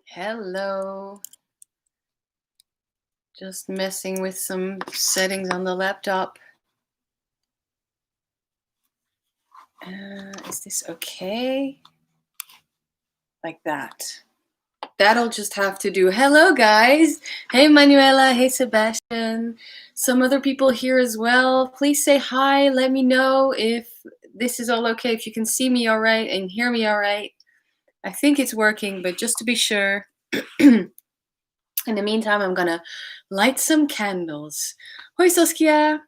Hello. Just messing with some settings on the laptop. Is this okay? Like that. That'll just have to do. Hello, guys. Hey, Manuela. Hey, Sebastian. Some other people here as well. Please say hi. Let me know if this is all okay, if you can see me all right and hear me all right. I think it's working, but just to be sure. In the meantime, I'm gonna light some candles. Hoi, Saskia.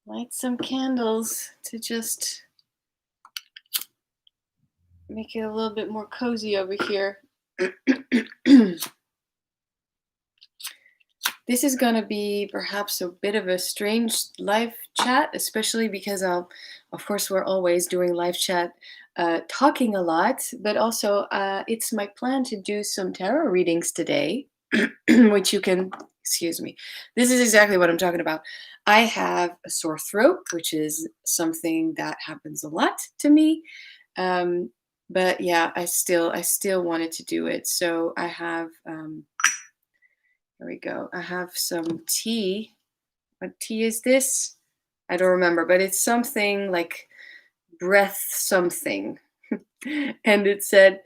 Light some candles to just make it a little bit more cozy over here. This is going to be perhaps a bit of a strange live chat, especially because, of course, we're always doing live chat, talking a lot, but also it's my plan to do some tarot readings today, which you can, excuse me, this is exactly what I'm talking about. I have a sore throat, which is something that happens a lot to me. But yeah, I still wanted to do it. So I have, here we go. I have some tea. What tea is this? I don't remember, but it's something like breath something. And it says,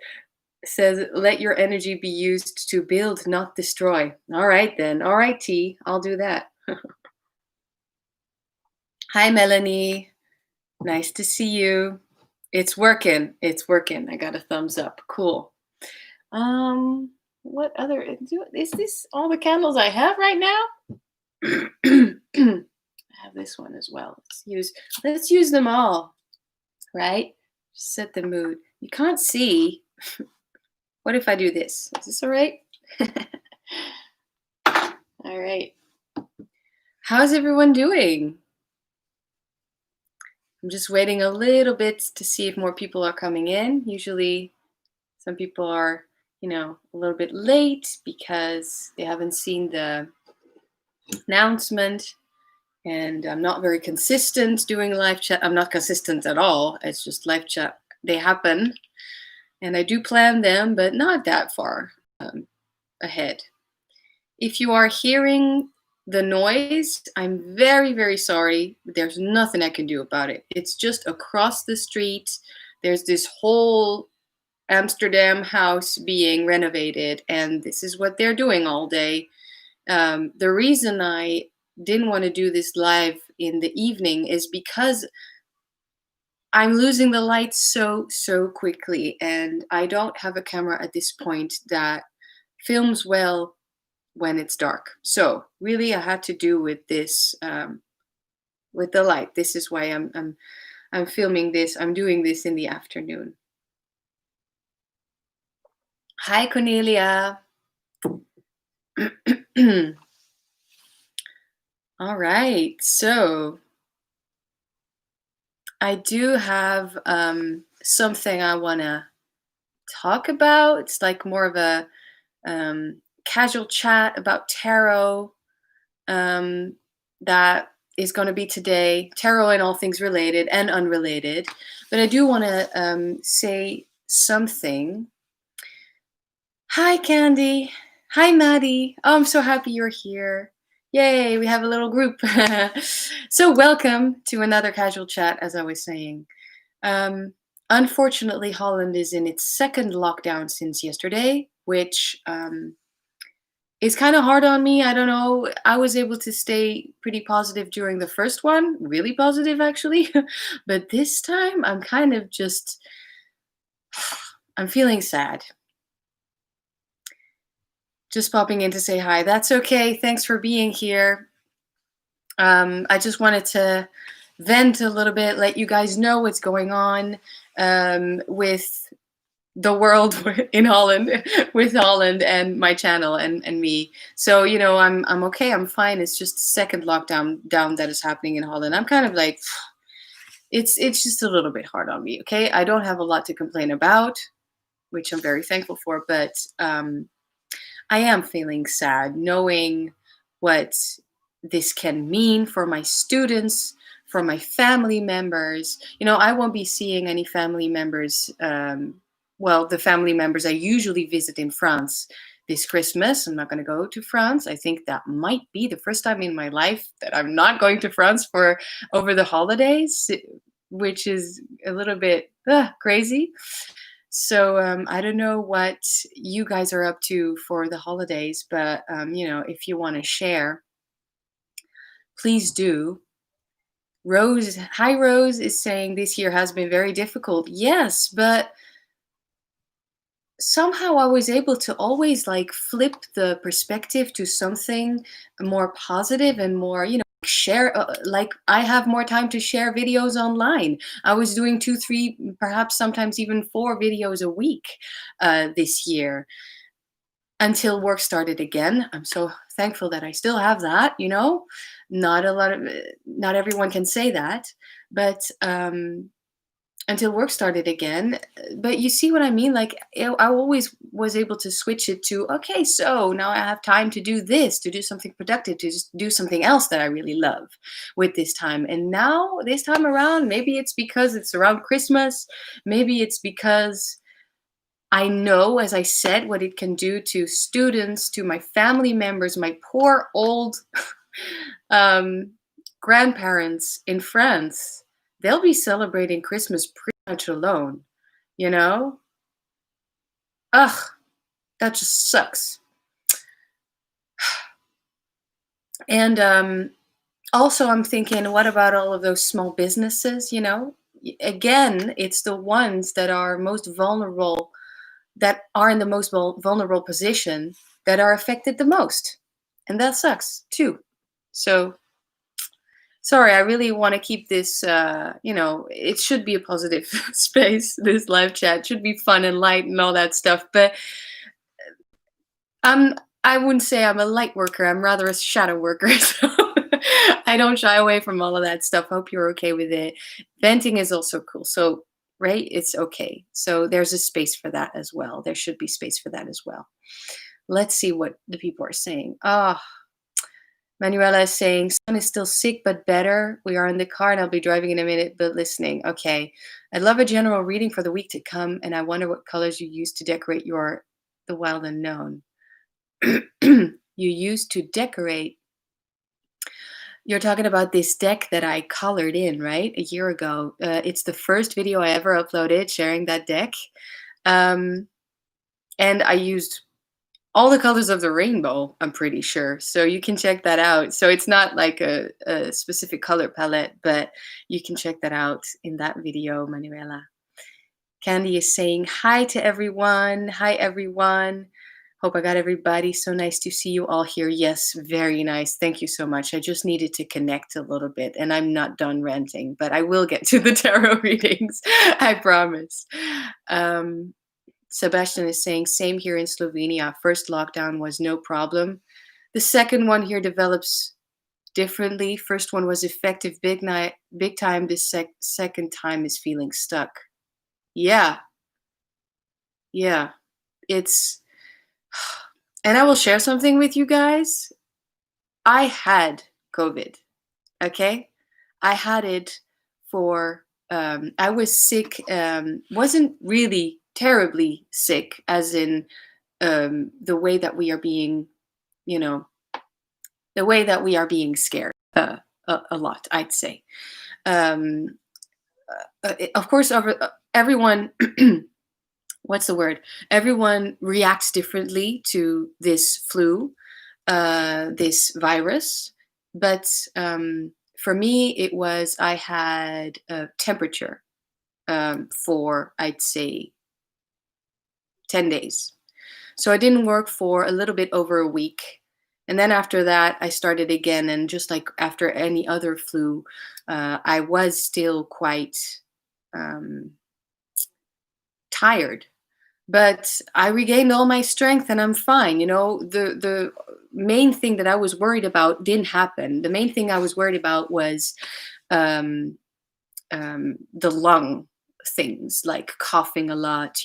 let your energy be used to build, not destroy. All right, then. All right, tea. I'll do that. Hi, Melanie. Nice to see you. It's working. It's working. I got a thumbs up. Cool. What other, is this all the candles I have right now? I have this one as well. Let's use them all, right? Just set the mood. You can't see. What if I do this? Is this all right? All right. How's everyone doing? I'm just waiting a little bit to see if more people are coming in. Usually some people are, a little bit late because they haven't seen the announcement, and I'm not very consistent doing live chat. I'm not consistent at all. It's just live chat. They happen, and I do plan them, but not that far ahead. If you are hearing the noise, I'm very, very sorry. There's nothing I can do about it. It's just across the street. There's this whole Amsterdam house being renovated, and this is what they're doing all day. The reason I didn't want to do this live in the evening is because I'm losing the light so quickly, and I don't have a camera at this point that films well when it's dark. So really, I had to do with this, with the light. This is why I'm filming this. I'm doing this in the afternoon. Hi, Cornelia. All right, so I do have something I want to talk about. It's like more of a casual chat about tarot that is going to be today. Tarot and all things related and unrelated. But I do want to say something. Hi, Candy. Hi, Maddie. Oh, I'm so happy you're here. Yay, we have a little group. So welcome to another casual chat, as I was saying. Unfortunately, Holland is in its second lockdown since yesterday, which is kind of hard on me. I don't know. I was able to stay pretty positive during the first one, really positive actually. But this time I'm kind of just, I'm feeling sad. Just popping in to say hi. That's okay. Thanks for being here. I just wanted to vent a little bit, let you guys know what's going on with the world in Holland, with Holland and my channel and me. So, I'm okay. I'm fine. It's just the second lockdown that is happening in Holland. I'm kind of like, it's just a little bit hard on me. Okay. I don't have a lot to complain about, which I'm very thankful for, but I am feeling sad knowing what this can mean for my students, for my family members. I won't be seeing any family members. Well, the family members I usually visit in France this Christmas. I'm not going to go to France. I think that might be the first time in my life that I'm not going to France for over the holidays, which is a little bit crazy. So I don't know what you guys are up to for the holidays, but if you want to share, please do. Rose, hi Rose, is saying this year has been very difficult. Yes, but somehow I was able to always like flip the perspective to something more positive and more, share. Like I have more time to share videos online. I was doing 2, 3, perhaps sometimes even 4 videos a week this year until work started again. I'm so thankful that I still have that. Not everyone can say that, but until work started again. But you see what I mean? Like I always was able to switch it to, okay, so now I have time to do this, to do something productive, to just do something else that I really love with this time. And now this time around, maybe it's because it's around Christmas. Maybe it's because I know, as I said, what it can do to students, to my family members, my poor old grandparents in France. They'll be celebrating Christmas pretty much alone, you know? Ugh, that just sucks. And also, I'm thinking, what about all of those small businesses, Again, it's the ones that are most vulnerable, that are in the most vulnerable position, that are affected the most. And that sucks, too. So sorry, I really want to keep this, it should be a positive space. This live chat should be fun and light and all that stuff. But I wouldn't say I'm a light worker. I'm rather a shadow worker. So I don't shy away from all of that stuff. Hope you're okay with it. Venting is also cool. So, right, it's okay. So there's a space for that as well. There should be space for that as well. Let's see what the people are saying. Manuela is saying, son is still sick, but better. We are in the car and I'll be driving in a minute, but listening. Okay. I'd love a general reading for the week to come. And I wonder what colors you use to decorate the wild unknown. You use to decorate. You're talking about this deck that I colored in, right? A year ago. It's the first video I ever uploaded sharing that deck. And I used all the colors of the rainbow, I'm pretty sure. So you can check that out. So it's not like a specific color palette, but you can check that out in that video, Manuela. Candy is saying hi to everyone. Hi, everyone. Hope I got everybody. So nice to see you all here. Yes, very nice. Thank you so much. I just needed to connect a little bit, and I'm not done ranting, but I will get to the tarot readings. I promise. Sebastian is saying, same here in Slovenia. First lockdown was no problem. The second one here develops differently. First one was effective big time. This second time is feeling stuck. Yeah. It's, and I will share something with you guys. I had COVID, okay? I had it for, I was sick, wasn't really terribly sick, as in the way that we are being, the way that we are being scared a lot, I'd say. Of course, everyone, what's the word? Everyone reacts differently to this flu, this virus. But for me, it was, I had a temperature for, I'd say, 10 days. So I didn't work for a little bit over a week. And then after that, I started again. And just like after any other flu, I was still quite tired. But I regained all my strength and I'm fine. The main thing that I was worried about didn't happen. The main thing I was worried about was the lung things, like coughing a lot,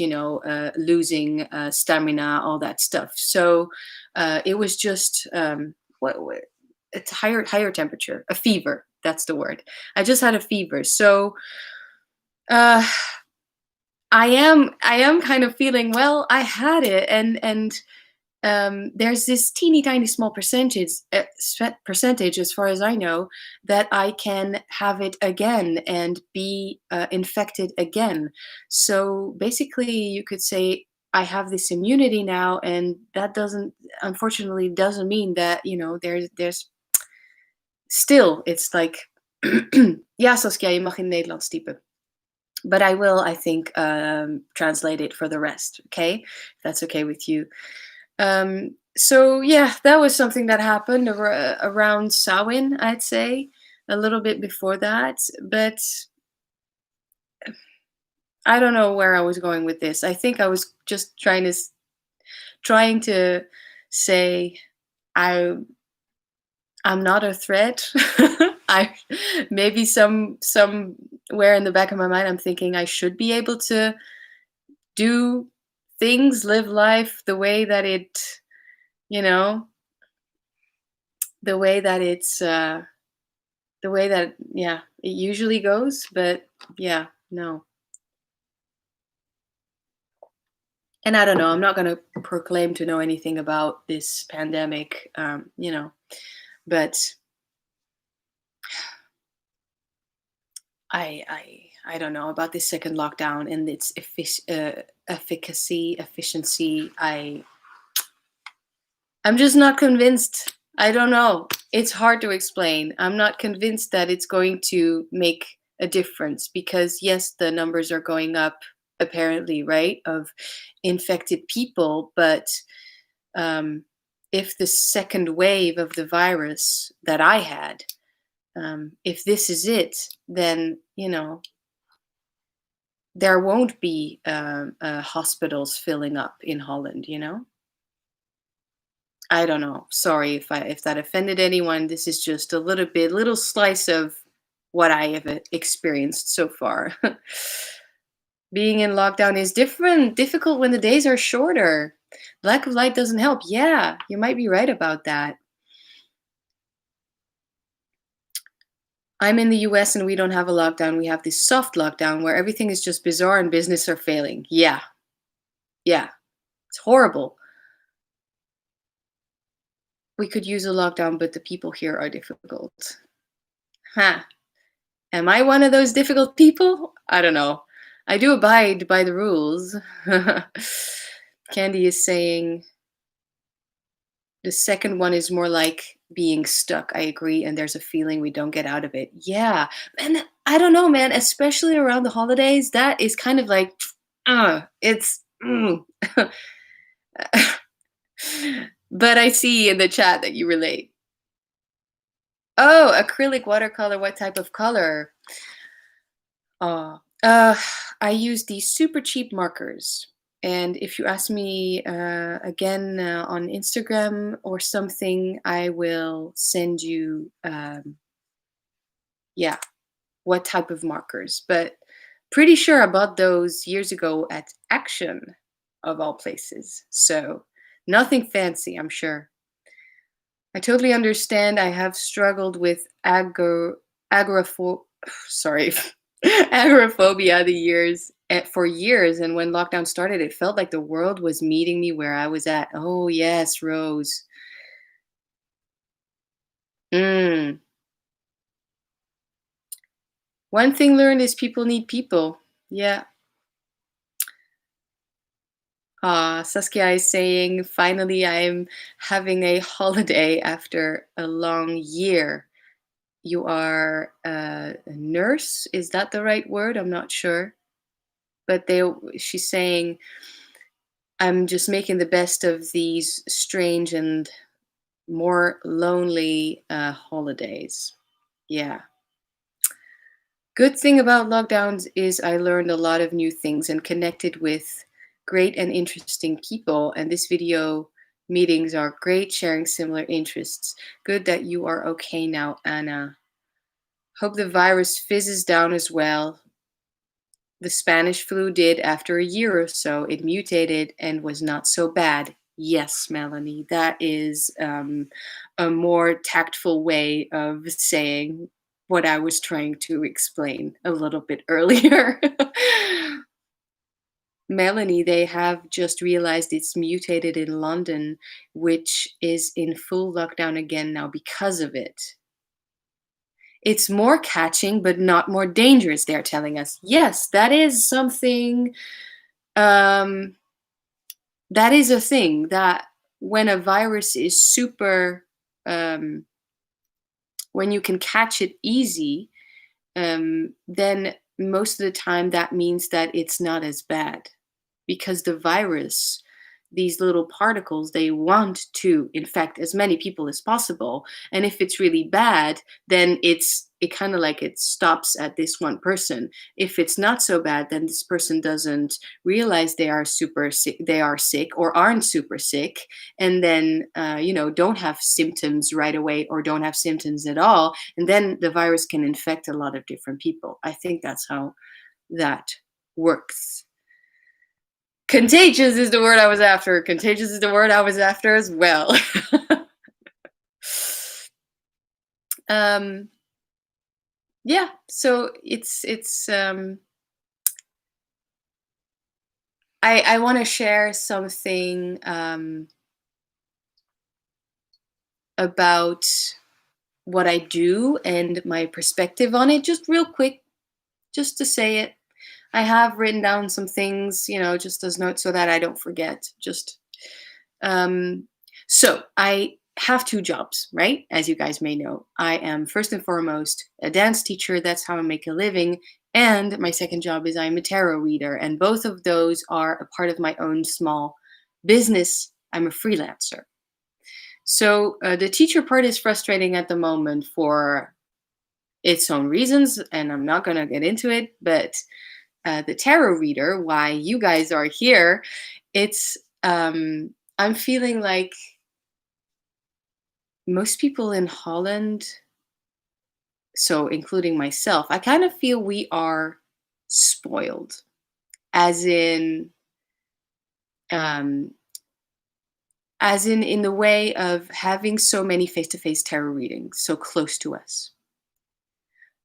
losing stamina, all that stuff. So it was just it's higher temperature, a fever. That's the word. I just had a fever. So uh I am kind of feeling, well, I had it, and there's this teeny tiny small percentage, as far as I know, that I can have it again and be infected again. So basically, you could say I have this immunity now, and that doesn't, unfortunately, doesn't mean that there's still. It's like, ja, Saskia, je mag in Nederlands typen. But I will, I think, translate it for the rest. Okay, if that's okay with you. So yeah, that was something that happened around Samhain, I'd say, a little bit before that. But I don't know where I was going with this. I think I was just trying to say I I'm not a threat. I maybe somewhere in the back of my mind I'm thinking I should be able to do things, live life the way that you know, the way that the way that, yeah, it usually goes. But yeah, no. And I don't know, I'm not going to proclaim to know anything about this pandemic, but I don't know about this second lockdown and its efficiency. I'm just not convinced. I don't know. It's hard to explain. I'm not convinced that it's going to make a difference because, yes, the numbers are going up, apparently, right, of infected people. But if the second wave of the virus that I had, if this is it, then, there won't be hospitals filling up in Holland. I don't know. Sorry if that offended anyone. This is just a little slice of what I have experienced so far. Being in lockdown is difficult when the days are shorter. Lack of light doesn't help. Yeah, you might be right about that. I'm in the US and we don't have a lockdown. We have this soft lockdown where everything is just bizarre and business are failing. Yeah. Yeah. It's horrible. We could use a lockdown, but the people here are difficult. Huh. Am I one of those difficult people? I don't know. I do abide by the rules. Candy is saying the second one is more like being stuck. I agree. And there's a feeling we don't get out of it. Yeah. And I don't know, man, especially around the holidays, that is kind of like, it's. But I see in the chat that you relate. Oh, acrylic watercolor. What type of color? Oh, I use these super cheap markers. And if you ask me again on Instagram or something, I will send you, yeah, what type of markers. But pretty sure I bought those years ago at Action, of all places. So nothing fancy, I'm sure. I totally understand. I have struggled with sorry, agoraphobia for years, and when lockdown started, it felt like the world was meeting me where I was at. Oh yes, Rose. Mm. One thing learned is people need people. Yeah. Saskia is saying, finally, I'm having a holiday after a long year. You are a nurse. Is that the right word? I'm not sure. But she's saying, I'm just making the best of these strange and more lonely holidays. Yeah. Good thing about lockdowns is I learned a lot of new things and connected with great and interesting people. And this video meetings are great, sharing similar interests. Good that you are okay now, Anna. Hope the virus fizzes down as well. The Spanish flu did after a year or so. It mutated and was not so bad. Yes, Melanie, that is a more tactful way of saying. what I was trying to explain a little bit earlier. Melanie, they have just realized it's mutated in London, which is in full lockdown again now because of it. It's more catching, but not more dangerous, they're telling us. Yes, that is something, um, that is a thing that when a virus is super, um, when you can catch it easy, then most of the time that means that it's not as bad because the virus, these little particles, they want to infect as many people as possible. And if it's really bad, then it kind of like it stops at this one person. If it's not so bad, then this person doesn't realize they are super sick, they are sick or aren't super sick, and then don't have symptoms right away or don't have symptoms at all, and then the virus can infect a lot of different people. I think that's how that works. Contagious is the word I was after. Contagious is the word I was after as well. um, yeah, so I want to share something about what I do and my perspective on it, just real quick, just to say it. I have written down some things, just as notes so that I don't forget. Um, so I have two jobs, right? As you guys may know, I am first and foremost a dance teacher. That's how I make a living. And my second job is I'm a tarot reader. And both of those are a part of my own small business. I'm a freelancer. So the teacher part is frustrating at the moment for its own reasons, and I'm not going to get into it. But the tarot reader, why you guys are here, it's I'm feeling like most people in Holland, so including myself, I kind of feel we are spoiled, as um, in the way of having so many face-to-face tarot readings so close to us.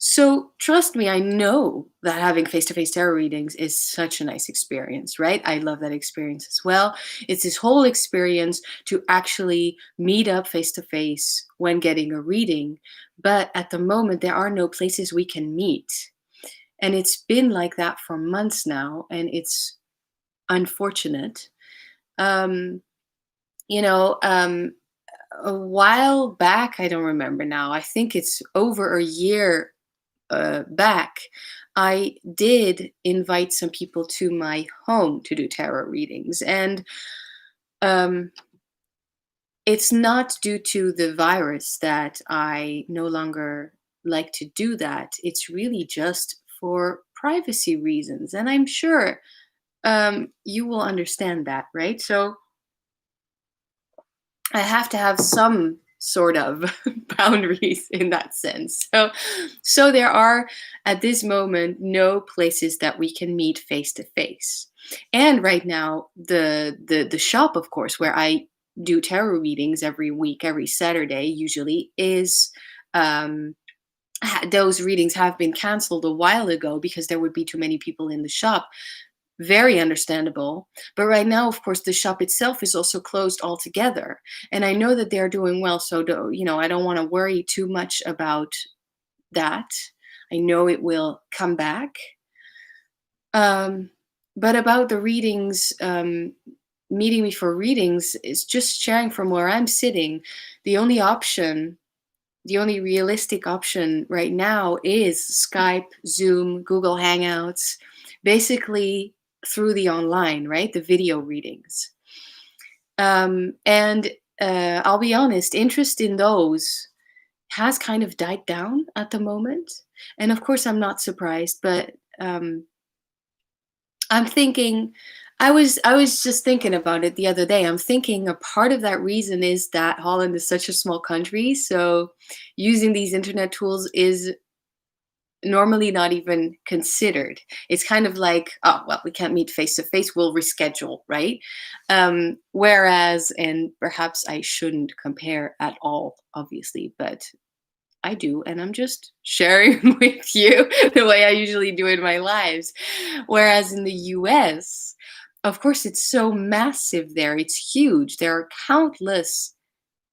So trust me, I know that having face-to-face tarot readings is such a nice experience, right? I love that experience as well. It's this whole experience to actually meet up face-to-face when getting a reading. But at the moment, there are no places we can meet. And it's been like that for months now, and it's unfortunate. Um, you know, um, a while back, I don't remember now, I think it's over a year back, I did invite some people to my home to do tarot readings. And um, it's not due to the virus that I no longer like to do that. It's really just for privacy reasons. And I'm sure you will understand that, right? So I have to have some sort of boundaries in that sense. So there are at this moment no places that we can meet face to face. And right now, the shop, of course, where I do tarot readings every week, every Saturday, usually is those readings have been canceled a while ago because there would be too many people in the shop. Very understandable. But right now, of course, the shop itself is also closed altogether. And I know that they're doing well. So, I don't want to worry too much about that. I know it will come back. Um, but about the readings, meeting me for readings is just sharing from where I'm sitting. The only option, the only realistic option right now is Skype, Zoom, Google Hangouts, basically through the online, right? The video readings. And I'll be honest, interest in those has kind of died down at the moment. And of course, I'm not surprised, but I'm thinking, I was just thinking about it the other day. I'm thinking a part of that reason is that Holland is such a small country. So using these internet tools is normally not even considered. It's kind of like, oh, well, we can't meet face to face, we'll reschedule, right? Whereas, and perhaps I shouldn't compare at all, obviously, but I do, and I'm just sharing with you the way I usually do in my lives. Whereas in the US, of course, it's so massive there. It's huge. There are countless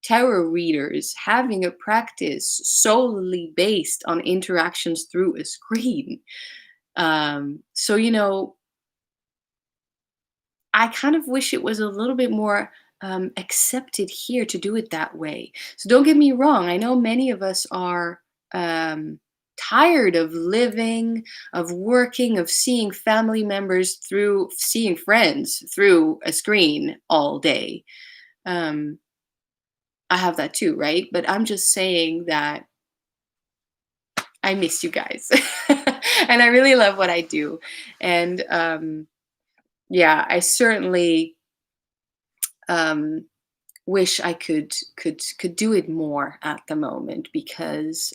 tarot readers having a practice solely based on interactions through a screen. So, I kind of wish it was a little bit more accepted here to do it that way. So don't get me wrong. I know many of us are tired of living, of working, of seeing family members through, seeing friends through a screen all day. Um, I have that too, right? But I'm just saying that I miss you guys. And I really love what I do. And yeah, I certainly um, wish I could do it more at the moment because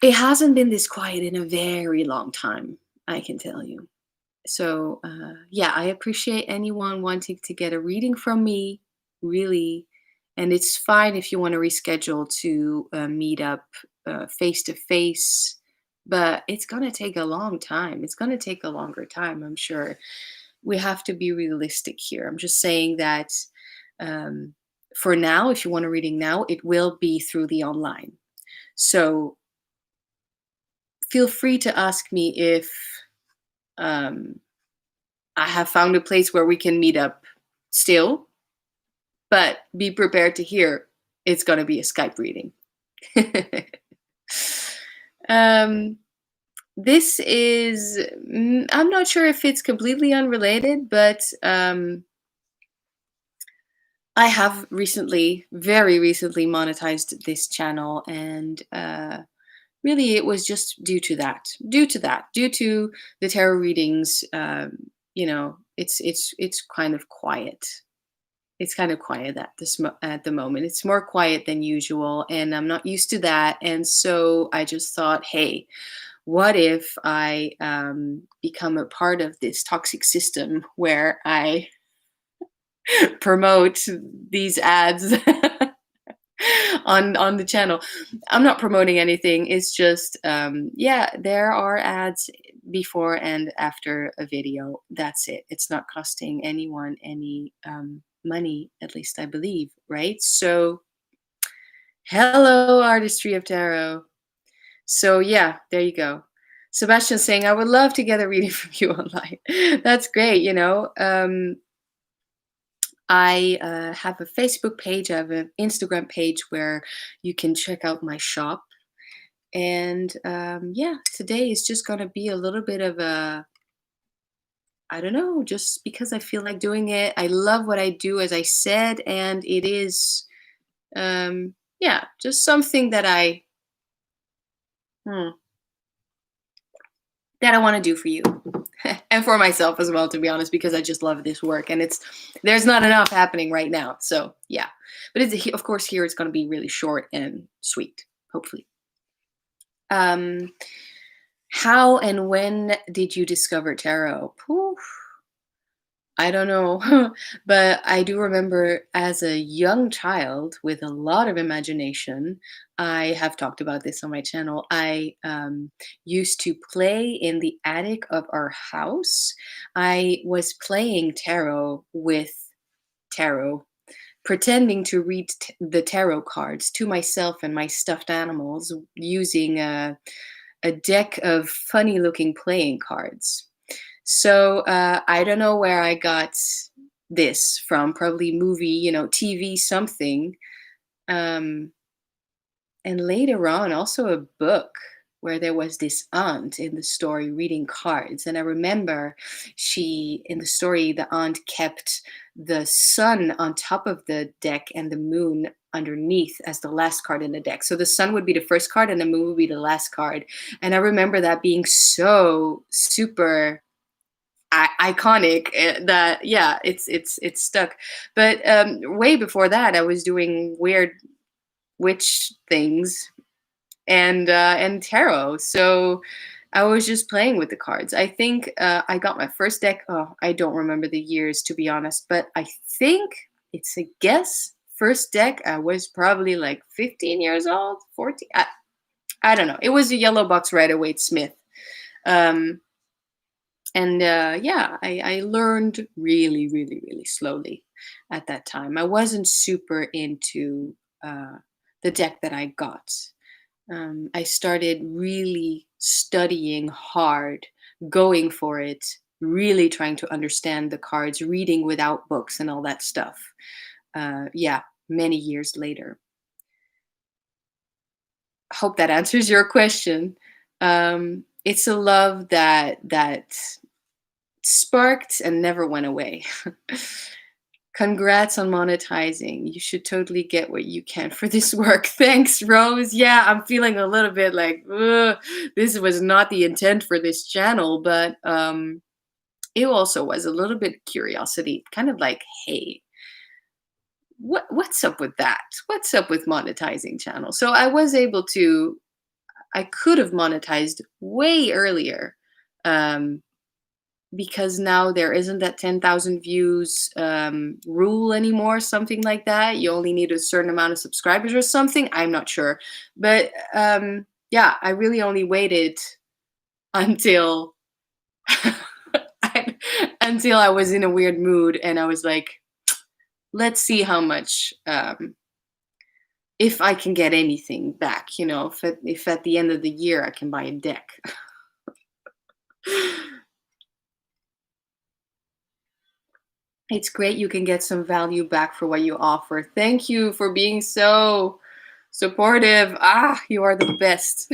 it hasn't been this quiet in a very long time. I can tell you. So yeah, I appreciate anyone wanting to get a reading from me, really. And it's fine if you want to reschedule to meet up face to face, but it's gonna take a long time. It's gonna take a longer time, I'm sure. We have to be realistic here. I'm just saying that um, for now, if you want a reading now, it will be through the online. So feel free to ask me if um, I have found a place where we can meet up still, but be prepared to hear it's going to be a Skype reading. um, this is, I'm not sure if it's completely unrelated, but I have recently, very recently, monetized this channel, and really, it was just due to the tarot readings. It's kind of quiet. It's kind of quiet at at the moment. It's more quiet than usual, and I'm not used to that. And so I just thought, hey, what if I become a part of this toxic system where I promote these ads on the channel? I'm not promoting anything. It's just yeah, there are ads before and after a video. That's it. It's not costing anyone any money, at least I believe, right? So hello, artistry of tarot. So yeah, there you go. Sebastian saying, I would love to get a reading from you online. That's great. I have a Facebook page, I have an Instagram page where you can check out my shop. And yeah, today is just going to be a little bit of a, I don't know, just because I feel like doing it. I love what I do, as I said, and it is, yeah, just something that hmm, that I want to do for you. And for myself as well, to be honest, because I just love this work, and there's not enough happening right now. So yeah, but of course here it's going to be really short and sweet, hopefully. Um, how and when did you discover tarot? Poof, I don't know, but I do remember as a young child with a lot of imagination. I have talked about this on my channel. I used to play in the attic of our house. I was playing tarot with tarot, pretending to read the tarot cards to myself and my stuffed animals using a deck of funny looking playing cards. So I don't know where I got this from, probably movie, TV, something. Um, and later on, also a book where there was this aunt in the story reading cards. And I remember in the story, the aunt kept the sun on top of the deck and the moon underneath as the last card in the deck. So the sun would be the first card and the moon would be the last card. And I remember that being so super iconic, that yeah, it's stuck. But way before that, I was doing weird witch things and tarot. So I was just playing with the cards. I think I got my first deck. Oh, I don't remember the years, to be honest, but I think it's a guess first deck, I was probably like 15 years old, 14. I don't know. It was a yellow box Rider-Waite-Smith. Um, and yeah, I learned really, really, really slowly at that time. I wasn't super into uh, the deck that I got. I started really studying hard, going for it, really trying to understand the cards, reading without books and all that stuff. Yeah, many years later. Hope that answers your question. It's a love that sparked and never went away. Congrats on monetizing. You should totally get what you can for this work. Thanks, Rose. Yeah, I'm feeling a little bit like, ugh, this was not the intent for this channel, but it also was a little bit curiosity, kind of like, hey, what's up with that? What's up with monetizing channels? So I was able to, I could have monetized way earlier. Because now there isn't that 10,000 views rule anymore, something like that. You only need a certain amount of subscribers or something. I'm not sure. But yeah, I really only waited until until I was in a weird mood and I was like, let's see how much, if I can get anything back, you know, if at the end of the year I can buy a deck. It's great you can get some value back for what you offer. Thank you for being so supportive. Ah, you are the best.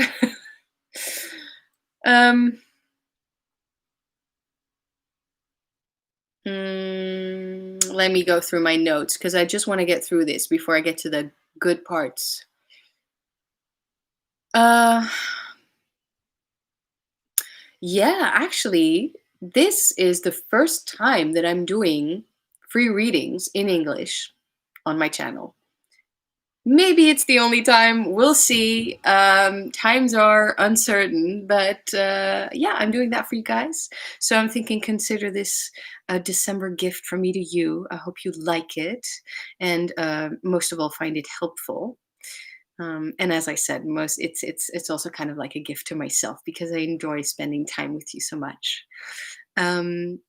um, Let me go through my notes because I just want to get through this before I get to the good parts. Yeah, actually, this is the first time that I'm doing free readings in English on my channel. Maybe it's the only time. We'll see. Times are uncertain, but yeah, I'm doing that for you guys. So I'm thinking, consider this a December gift from me to you. I hope you like it, and most of all, find it helpful. And as I said, it's also kind of like a gift to myself because I enjoy spending time with you so much. Um,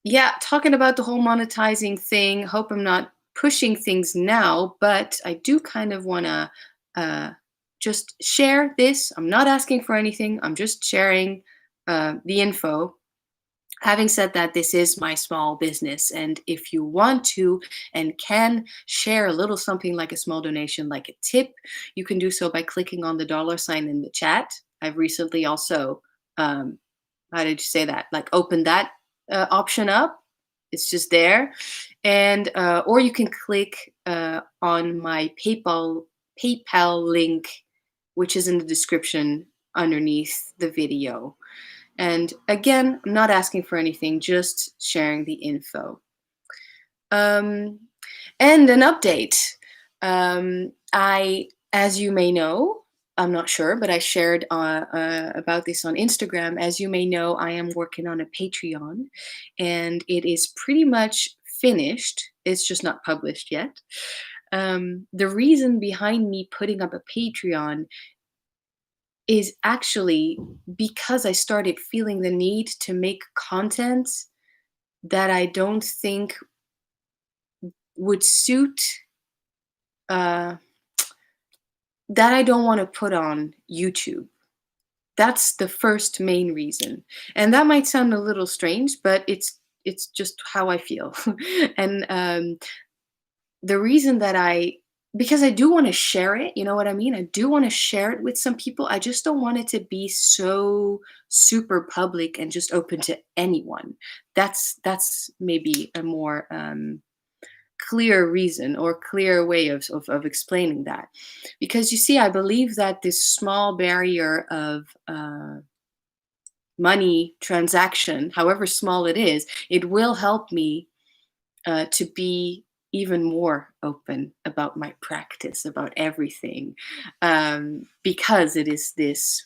yeah, talking about the whole monetizing thing. Hope I'm not pushing things now, but I do kind of want to uh, just share this. I'm not asking for anything. I'm just sharing the info. Having said that, this is my small business, and if you want to and can share a little something like a small donation, like a tip, you can do so by clicking on the $ in the chat. I've recently also, how did you say that? Like open that option up. It's just there, and or you can click on my PayPal link, which is in the description underneath the video. And again, I'm not asking for anything, just sharing the info. And an update. As you may know, I'm not sure, but I shared about this on Instagram. As you may know, I am working on a Patreon, and it is pretty much finished. It's just not published yet. The reason behind me putting up a Patreon is actually because I started feeling the need to make content that I don't think would suit, uh, that I don't want to put on YouTube. That's the first main reason. And that might sound a little strange, but it's just how I feel. And the reason that because I do want to share it, you know what I mean? I do want to share it with some people. I just don't want it to be so super public and just open to anyone. That's maybe a more clear reason or clear way of explaining that. Because you see, I believe that this small barrier of money transaction, however small it is, it will help me to be even more open about my practice, about everything, because it is this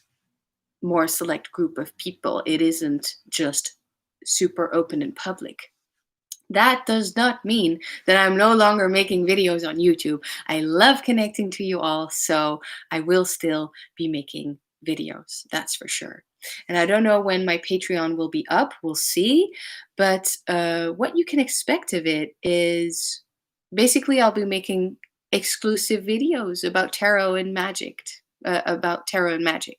more select group of people. It isn't just super open in public. That does not mean that I'm no longer making videos on YouTube. I love connecting to you all, so I will still be making videos, that's for sure. And I don't know when my Patreon will be up, we'll see. But what you can expect of it is basically I'll be making exclusive videos about tarot and magic. About tarot and magic.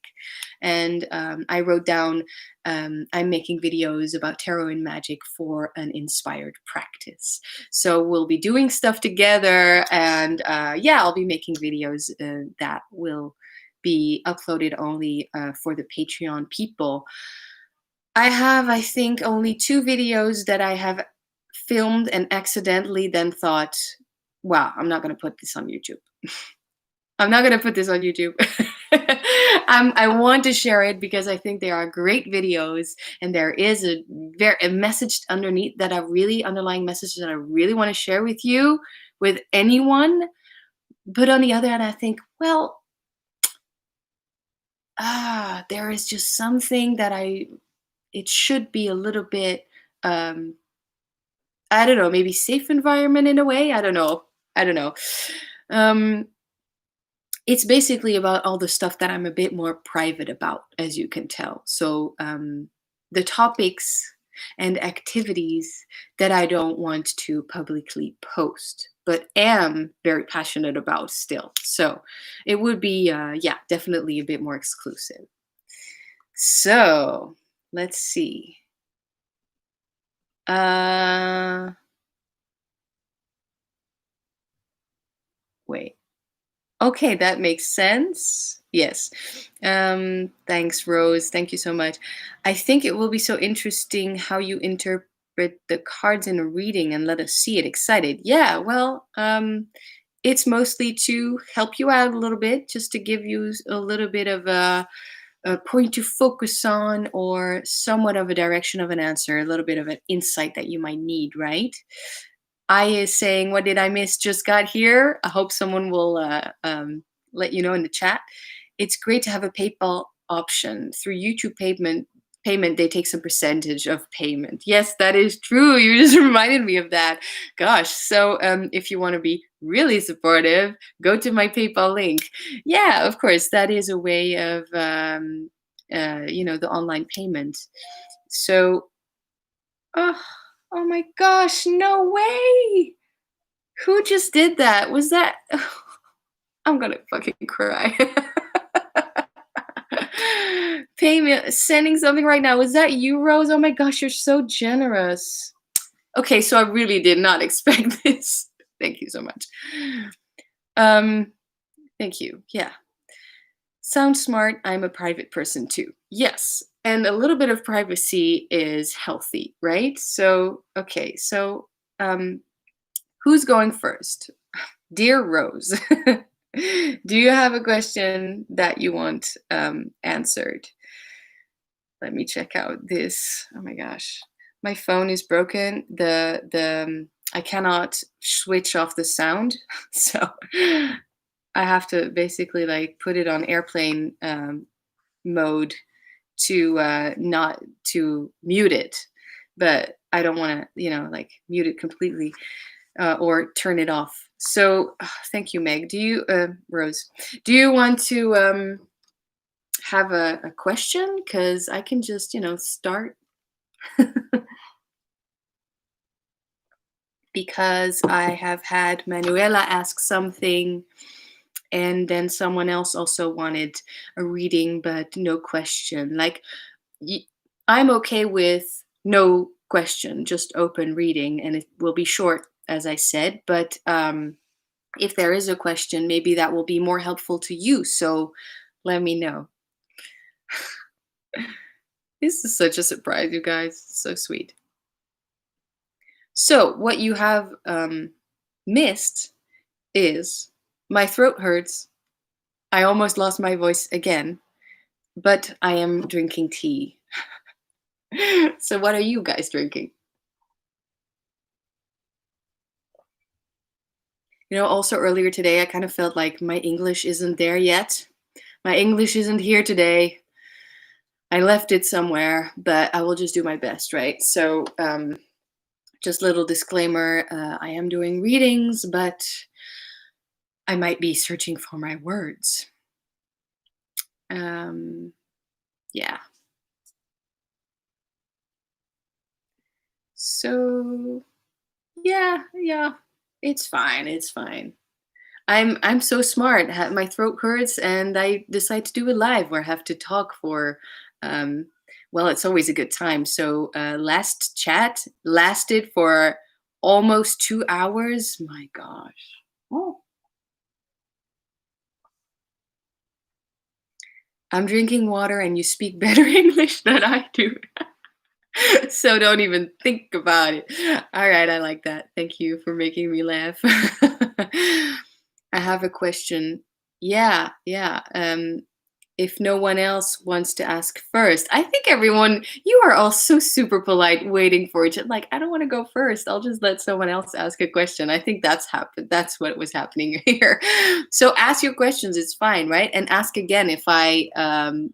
And I wrote down I'm making videos about tarot and magic for an inspired practice. So we'll be doing stuff together, and yeah, I'll be making videos that will be uploaded only for the Patreon people. I have, I think, only 2 videos that I have filmed and accidentally then thought, wow, I'm not going to put this on YouTube. I'm not gonna put this on YouTube. I want to share it because I think they are great videos, and there is a message underneath that I really underlying message that I really want to share with you, with anyone. But on the other hand, I think, well, there is just something that it should be a little bit, um, I don't know, maybe safe environment in a way. I don't know. I don't know. Um, It's basically about all the stuff that I'm a bit more private about, as you can tell. So the topics and activities that I don't want to publicly post, but am very passionate about still. So it would be, yeah, definitely a bit more exclusive. So let's see. Wait. Okay, that makes sense. Yes. Thanks, Rose. Thank you so much. I think it will be so interesting how you interpret the cards in a reading and let us see it. Excited. Yeah, well, it's mostly to help you out a little bit, just to give you a little bit of a point to focus on, or somewhat of a direction of an answer, a little bit of an insight that you might need, right? I is saying, "What did I miss? Just got here." I hope someone will let you know in the chat. It's great to have a PayPal option. Through YouTube payment, they take some percentage of payment. Yes, that is true. You just reminded me of that. Gosh. So if you want to be really supportive, go to my PayPal link. Yeah, of course, that is a way of the online payment. So, oh, oh my gosh, no way! Who just did that? Was that I'm gonna fucking cry. Payment sending something right now. Was that you, Rose? Oh my gosh, you're so generous. Okay, so I really did not expect this. Thank you so much. Thank you. Yeah. Sounds smart. I'm a private person too. Yes. And a little bit of privacy is healthy, right? So, okay, so who's going first? Dear Rose, do you have a question that you want answered? Let me check out this. Oh my gosh, my phone is broken. I cannot switch off the sound, so I have to basically like put it on airplane mode to not to mute it. But I don't want to, like mute it completely or turn it off. So thank you, Meg. Rose, do you want to have a question? Because I can just, start. Because I have had Manuela ask something, and then someone else also wanted a reading, but no question. Like, I'm okay with no question, just open reading, and it will be short, as I said. But if there is a question, maybe that will be more helpful to you. So let me know. This is such a surprise, you guys. So sweet. So what you have missed is my throat hurts. I almost lost my voice again, but I am drinking tea. So what are you guys drinking? Also earlier today, I kind of felt like my English isn't there yet. My English isn't here today. I left it somewhere, but I will just do my best, right? So Just little disclaimer, I am doing readings, but I might be searching for my words. Yeah. So yeah, it's fine. It's fine. I'm so smart. My throat hurts, and I decide to do it live, where I have to talk for. Um, well, it's always a good time. So last chat lasted for almost 2 hours. My gosh. Oh. I'm drinking water, and you speak better English than I do. So don't even think about it. All right, I like that. Thank you for making me laugh. I have a question. Yeah, yeah. If no one else wants to ask first, I think everyone, you are all so super polite, waiting for each other. Like, I don't want to go first. I'll just let someone else ask a question. I think that's happened. That's what was happening here. So ask your questions. It's fine, right? And ask again if I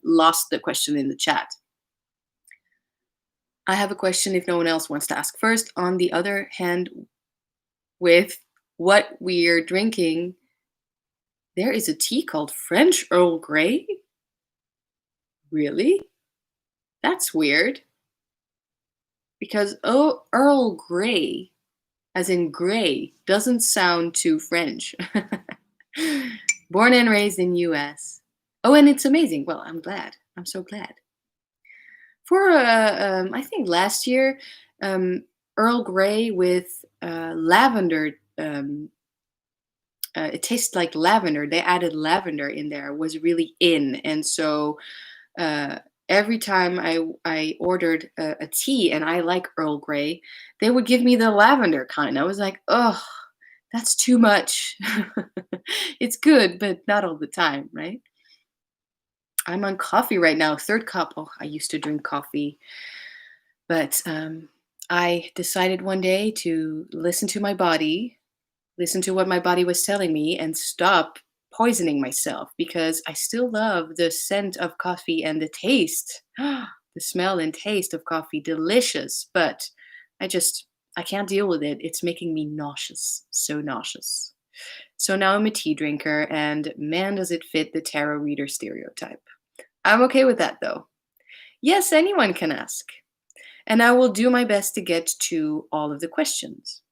lost the question in the chat. I have a question if no one else wants to ask first. On the other hand, with what we're drinking, there is a tea called French Earl Grey. Really? That's weird. Because Earl Grey, as in gray, doesn't sound too French. Born and raised in US. Oh, and it's amazing. Well, I'm glad. I'm so glad. For I think last year, Earl Grey with lavender. It tastes like lavender. They added lavender in there. Was really in, and so every time I ordered a tea, and I like Earl Grey, they would give me the lavender kind. I was like, oh, that's too much. It's good, but not all the time, right? I'm on coffee right now, third cup. Oh, I used to drink coffee, but I decided one day to listen to my body, listen to what my body was telling me, and stop poisoning myself, because I still love the scent of coffee and the taste. The smell and taste of coffee, delicious, but I can't deal with it. It's making me nauseous, so nauseous. So now I'm a tea drinker, and man, does it fit the tarot reader stereotype. I'm okay with that though. Yes, anyone can ask, and I will do my best to get to all of the questions.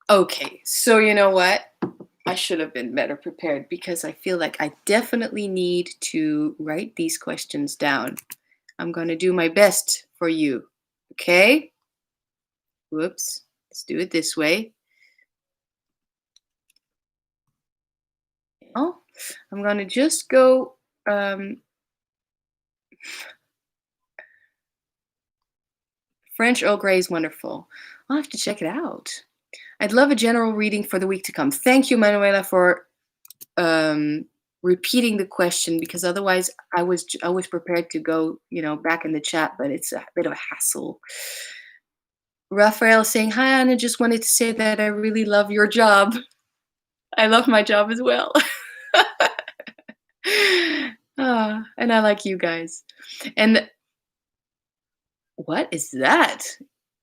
Okay, so you know what? I should have been better prepared, because I feel like I definitely need to write these questions down. I'm going to do my best for you. Okay? Whoops. Let's do it this way. Oh, I'm going to just go. French Earl Grey is wonderful. I'll have to check it out. I'd love a general reading for the week to come. Thank you, Manuela, for repeating the question, because otherwise I was prepared to go, back in the chat, but it's a bit of a hassle. Raphael saying, hi, Anna, just wanted to say that I really love your job. I love my job as well. And I like you guys. And what is that?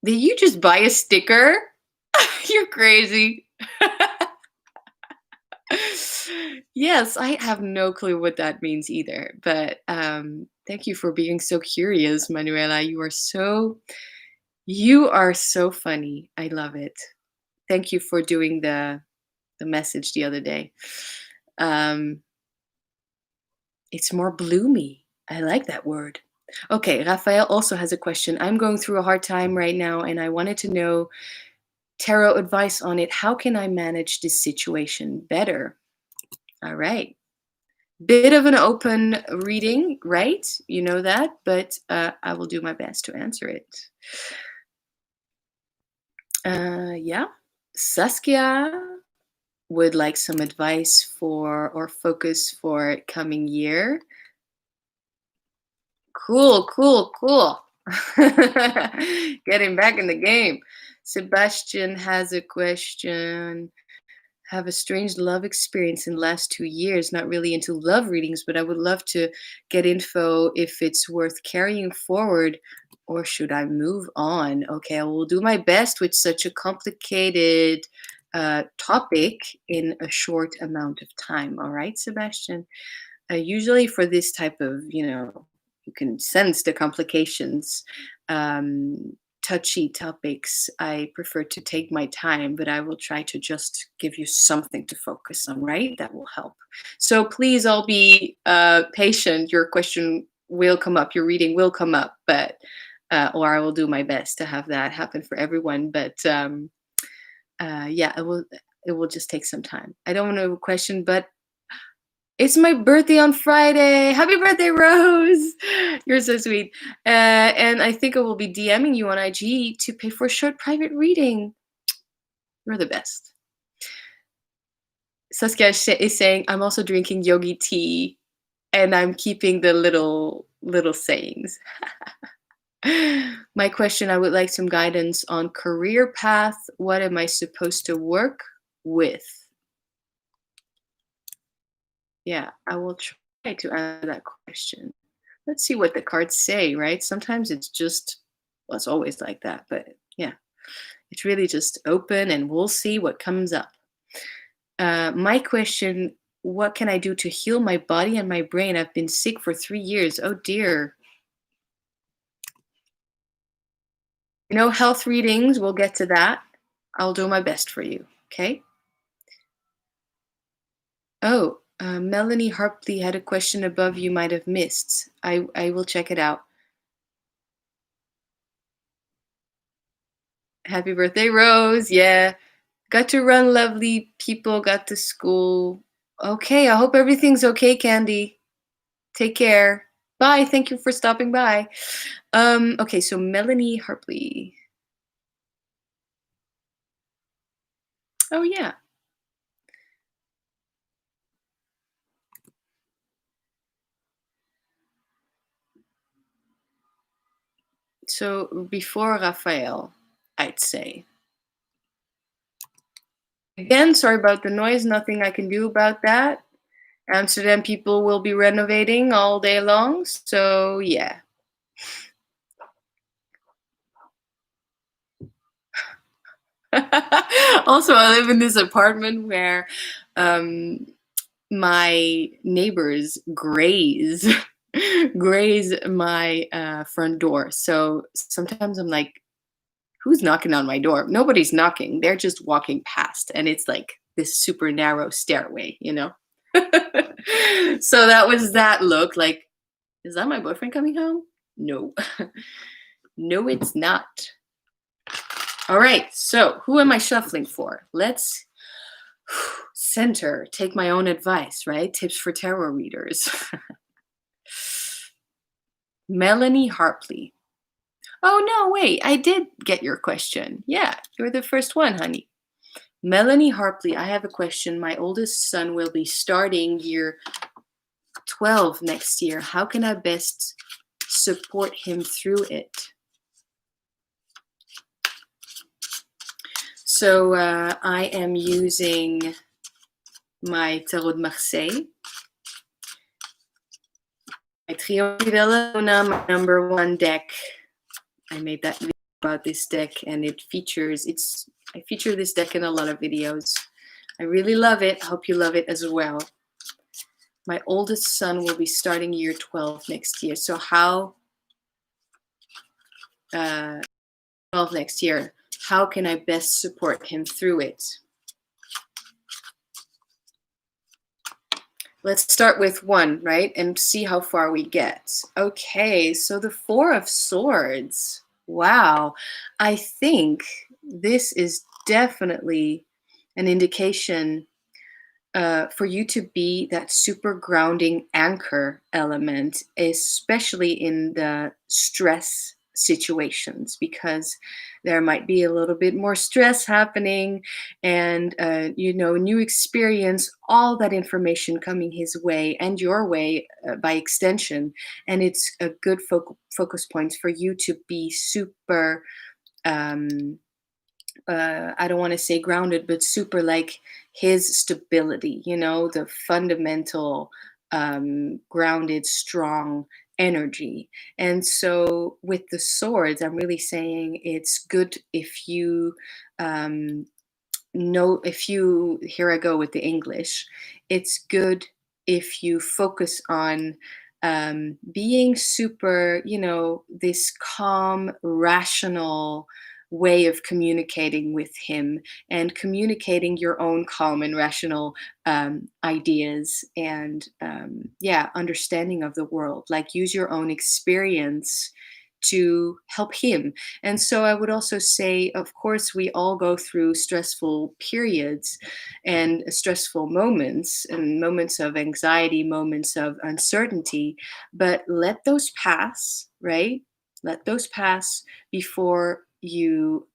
Did you just buy a sticker? You're crazy. Yes, I have no clue what that means either. But thank you for being so curious, Manuela. You are so funny. I love it. Thank you for doing the message the other day. It's more bloomy. I like that word. Okay, Raphael also has a question. I'm going through a hard time right now, and I wanted to know tarot advice on it. How can I manage this situation better? All right. Bit of an open reading, right? You know that, but I will do my best to answer it. Yeah. Saskia would like some advice for or focus for coming year. Cool. Getting back in the game. Sebastian has a question. have a strange love experience in the last 2 years. Not really into love readings, but I would love to get info if it's worth carrying forward or should I move on? Okay, I will do my best with such a complicated topic in a short amount of time. All right, Sebastian. Usually for this type of, you can sense the complications, um, touchy topics. I prefer to take my time, but I will try to just give you something to focus on, right? That will help. So please all be patient. Your question will come up, your reading will come up, but or I will do my best to have that happen for everyone. But yeah, it will just take some time. I don't want to question, but it's my birthday on Friday. Happy birthday, Rose. You're so sweet. And I think I will be DMing you on IG to pay for a short private reading. You're the best. Saskia is saying, I'm also drinking yogi tea and I'm keeping the little sayings. My question, I would like some guidance on career path. What am I supposed to work with? Yeah, I will try to answer that question. Let's see what the cards say, right? Sometimes it's just, well, it's always like that, but yeah, it's really just open and we'll see what comes up. My question, what can I do to heal my body and my brain? I've been sick for 3 years. Oh dear. Health readings, we'll get to that. I'll do my best for you, okay? Oh, Melanie Harpley had a question above you might have missed. I will check it out. Happy birthday, Rose. Yeah. Got to run, lovely people. Got to school. Okay, I hope everything's okay, Candy. Take care. Bye. Thank you for stopping by. Okay, so Melanie Harpley. Oh, yeah. So before Raphael, I'd say. Again, sorry about the noise. Nothing I can do about that. Amsterdam people will be renovating all day long. So, yeah. Also, I live in this apartment where my neighbors graze my front door. So sometimes I'm like, who's knocking on my door? Nobody's knocking. They're just walking past. And it's like this super narrow stairway, So that was that look like, is that my boyfriend coming home? No. No, it's not. All right. So who am I shuffling for? Let's center, take my own advice, right? Tips for tarot readers. Melanie Harpley. Oh, no, wait, I did get your question. Yeah, you're the first one, honey. Melanie Harpley, I have a question. My oldest son will be starting year 12 next year. How can I best support him through it? So I am using my Tarot de Marseille, my Trionfi Della, my number one deck. I made that video about this deck, and I feature this deck in a lot of videos. I really love it. I hope you love it as well. My oldest son will be starting year 12 next year. So how 12 next year, how can I best support him through it? Let's start with 1, right? And see how far we get. Okay, so the 4 of Swords. Wow. I think this is definitely an indication for you to be that super grounding anchor element, especially in the stress situations, because there might be a little bit more stress happening and new experience, all that information coming his way and your way by extension, and it's a good focus point for you to be super I don't want to say grounded, but super like his stability, the fundamental, grounded, strong energy. And so with the swords, I'm really saying it's good if you, um, know, if you, here I go with the English, it's good if you focus on, being super, this calm, rational way of communicating with him, and communicating your own calm and rational, ideas, and, yeah, understanding of the world. Like, use your own experience to help him. And so I would also say, of course, we all go through stressful periods and stressful moments, and moments of anxiety, moments of uncertainty, but let those pass, right? Let those pass before you,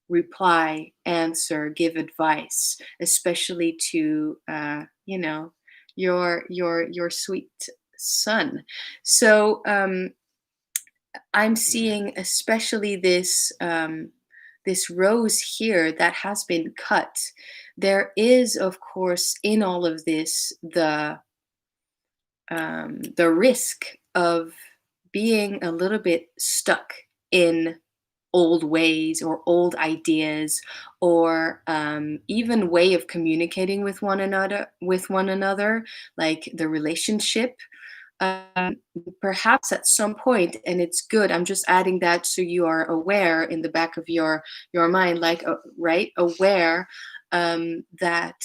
reply, answer, give advice, especially to, your sweet son. So, I'm seeing especially this rose here that has been cut. There is, of course, in all of this, the risk of being a little bit stuck in old ways or old ideas, or, even way of communicating with one another, like the relationship, um, perhaps at some point. And it's good, I'm just adding that so you are aware in the back of your mind, like, right, aware, that,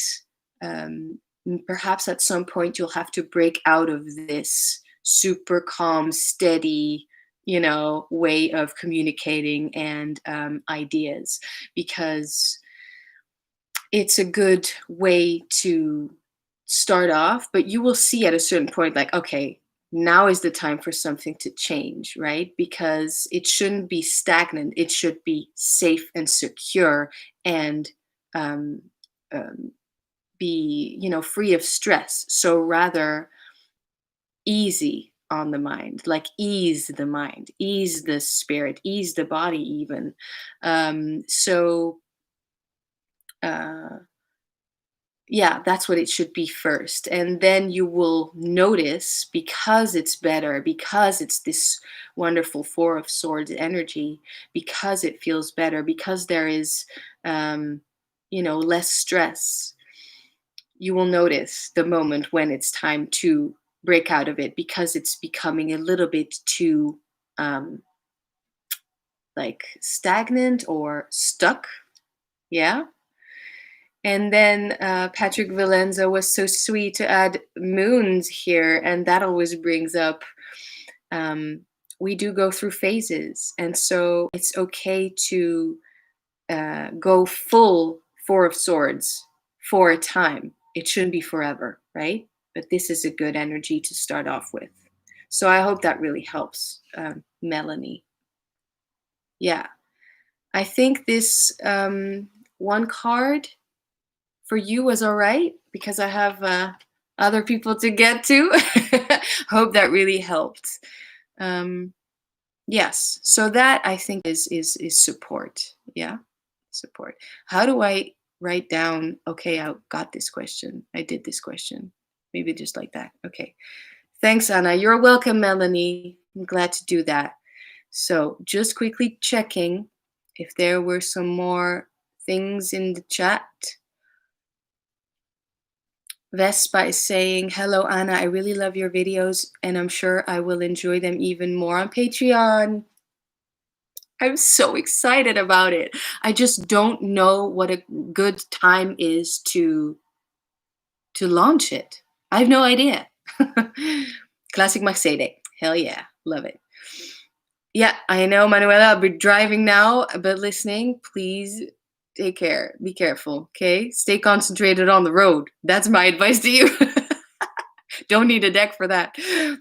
perhaps at some point you'll have to break out of this super calm, steady, way of communicating, and, ideas, because it's a good way to start off. But you will see at a certain point, like, okay, now is the time for something to change, right? Because it shouldn't be stagnant, it should be safe and secure, and, um, um, be, free of stress. So rather easy on the mind, like ease the mind, ease the spirit, ease the body, even. So, uh, yeah, that's what it should be first. And then you will notice, because it's better, because it's this wonderful Four of Swords energy, because it feels better, because there is, less stress, you will notice the moment when it's time to break out of it, because it's becoming a little bit too, um, like, stagnant or stuck. Yeah. And then, Patrick Valenza was so sweet to add moons here, and that always brings up, um, we do go through phases, and so it's okay to, go full Four of Swords for a time. It shouldn't be forever, right? But this is a good energy to start off with. So I hope that really helps, Melanie. Yeah, I think this, one card for you was all right, because I have, other people to get to. Hope that really helped. Um, yes, so that, I think, is support. Yeah, support. How do I write down? Okay, I got this question. I did this question. Maybe just like that. Okay. Thanks, Anna. You're welcome, Melanie. I'm glad to do that. So, just quickly checking if there were some more things in the chat. Vespa is saying, hello, Anna. I really love your videos, and I'm sure I will enjoy them even more on Patreon. I'm so excited about it. I just don't know what a good time is to launch it. I have no idea. Classic Mercedes. Hell yeah. Love it. Yeah, I know, Manuela. I'll be driving now, but listening, please take care. Be careful, okay? Stay concentrated on the road. That's my advice to you. Don't need a deck for that.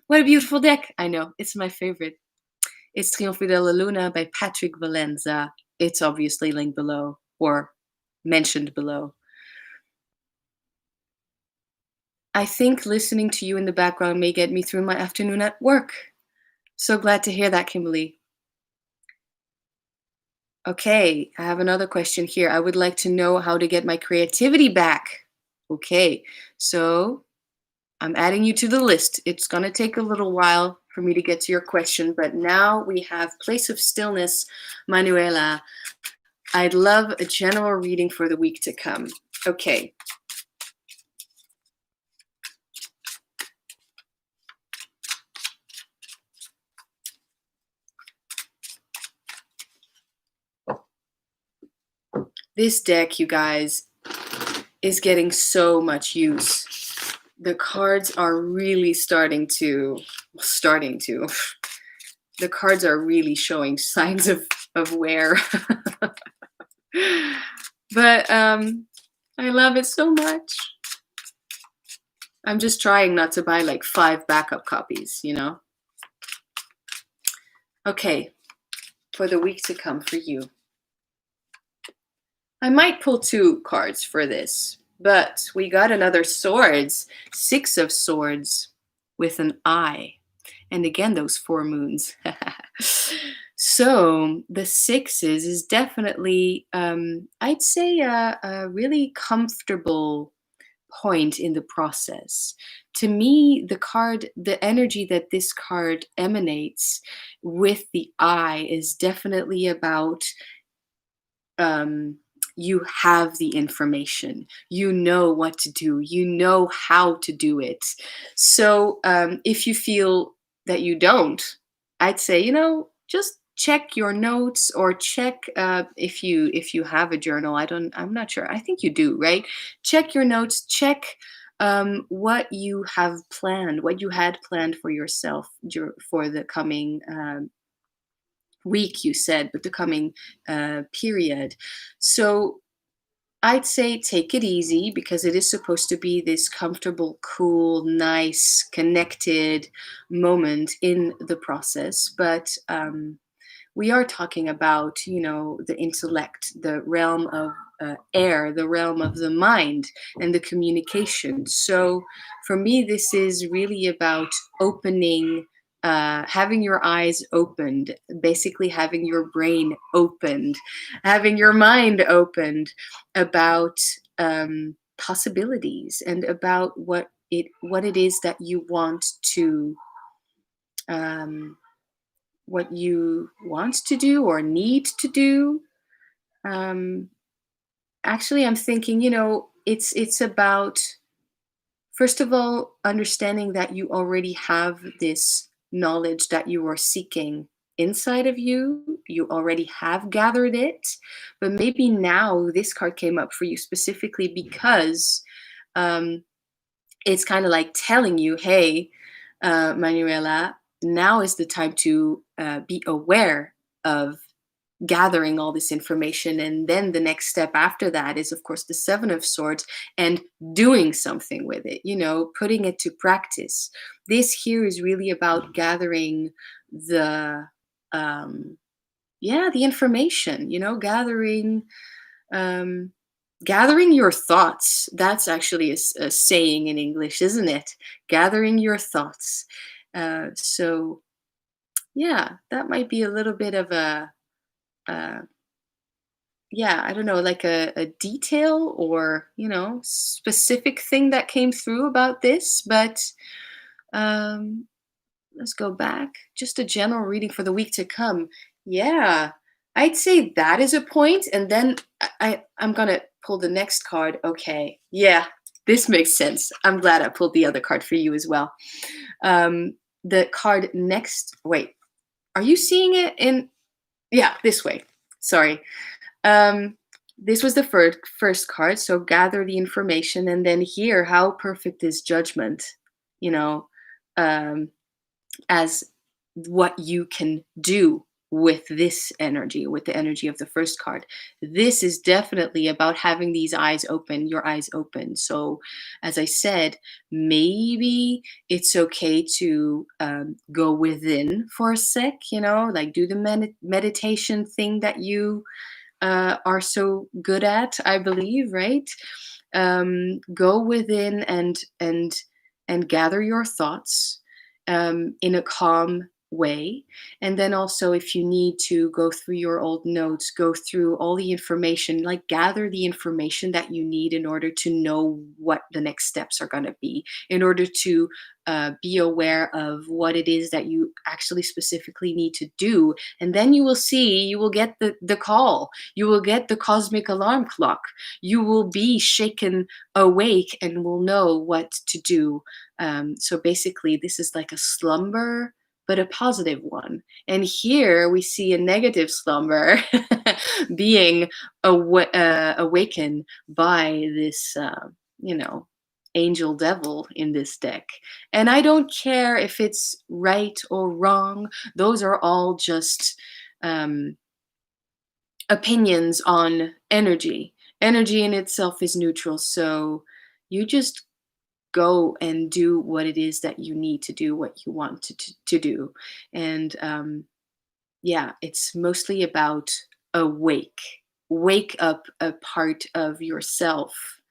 What a beautiful deck. I know. It's my favorite. It's Trionfi della Luna by Patrick Valenza. It's obviously linked below, or mentioned below. I think listening to you in the background may get me through my afternoon at work. So glad to hear that, Kimberly. Okay, I have another question here. I would like to know how to get my creativity back. Okay, so I'm adding you to the list. It's going to take a little while for me to get to your question, but now we have Place of Stillness, Manuela. I'd love a general reading for the week to come. Okay. This deck, you guys, is getting so much use. The cards are really starting to, the cards are really showing signs of wear. But I love it so much. I'm just trying not to buy like 5 backup copies, you know? Okay, for the week to come for you. I might pull 2 cards for this, but we got another swords, 6 of swords with an eye. And again, those 4 moons. So the sixes is definitely, I'd say, a really comfortable point in the process. To me, the energy that this card emanates with the eye is definitely about um, you have the information, you know what to do, you know how to do it. So if you feel that you don't, I'd say, just check your notes or check if you have a journal. I'm not sure. I think you do, right? Check your notes, check what you have planned, what you had planned for yourself for the coming week, you said, but the coming period. So I'd say take it easy because it is supposed to be this comfortable, cool, nice, connected moment in the process. But we are talking about, the intellect, the realm of air, the realm of the mind, and the communication. So for me, this is really about opening, having your eyes opened, basically having your brain opened, having your mind opened about possibilities and about what it is that you want to um, what you want to do or need to do. Um, Actually, I'm thinking, it's about, first of all, understanding that you already have this knowledge that you are seeking inside of you. You already have gathered it, but maybe now this card came up for you specifically because um, it's kind of like telling you, hey, Manuela, now is the time to be aware of gathering all this information. And then the next step after that is, of course, the Seven of Swords and doing something with it, putting it to practice. This here is really about gathering the, the information, um, gathering your thoughts. That's actually a saying in English, isn't it? Gathering your thoughts. So yeah, that might be a little bit of uh, yeah, I don't know, like a detail or, specific thing that came through about this. But um, let's go back. Just a general reading for the week to come. Yeah, I'd say that is a point. And then I'm going to pull the next card. Okay. Yeah, this makes sense. I'm glad I pulled the other card for you as well. The card next. Wait, are you seeing it in? Yeah, this way. Sorry. Um, this was the first card, so gather the information, and then here, how perfect is judgment, you know, um, as what you can do with this energy, with the energy of the first card. This is definitely about having these eyes open, your eyes open. So, as I said, maybe it's okay to go within for a sec, like do the meditation thing that you are so good at, I believe, right? Go within and gather your thoughts in a calm way. And then also, if you need to go through your old notes, go through all the information, like gather the information that you need in order to know what the next steps are going to be, in order to be aware of what it is that you actually specifically need to do. And then you will get the call, you will get the cosmic alarm clock, you will be shaken awake and will know what to do. So basically, this is like a slumber, but a positive one. And here we see a negative slumber being awakened by this, angel devil in this deck. And I don't care if it's right or wrong. Those are all just opinions on energy. Energy in itself is neutral. So you just go and do what it is that you need to do, what you want to do. And yeah, it's mostly about wake up a part of yourself,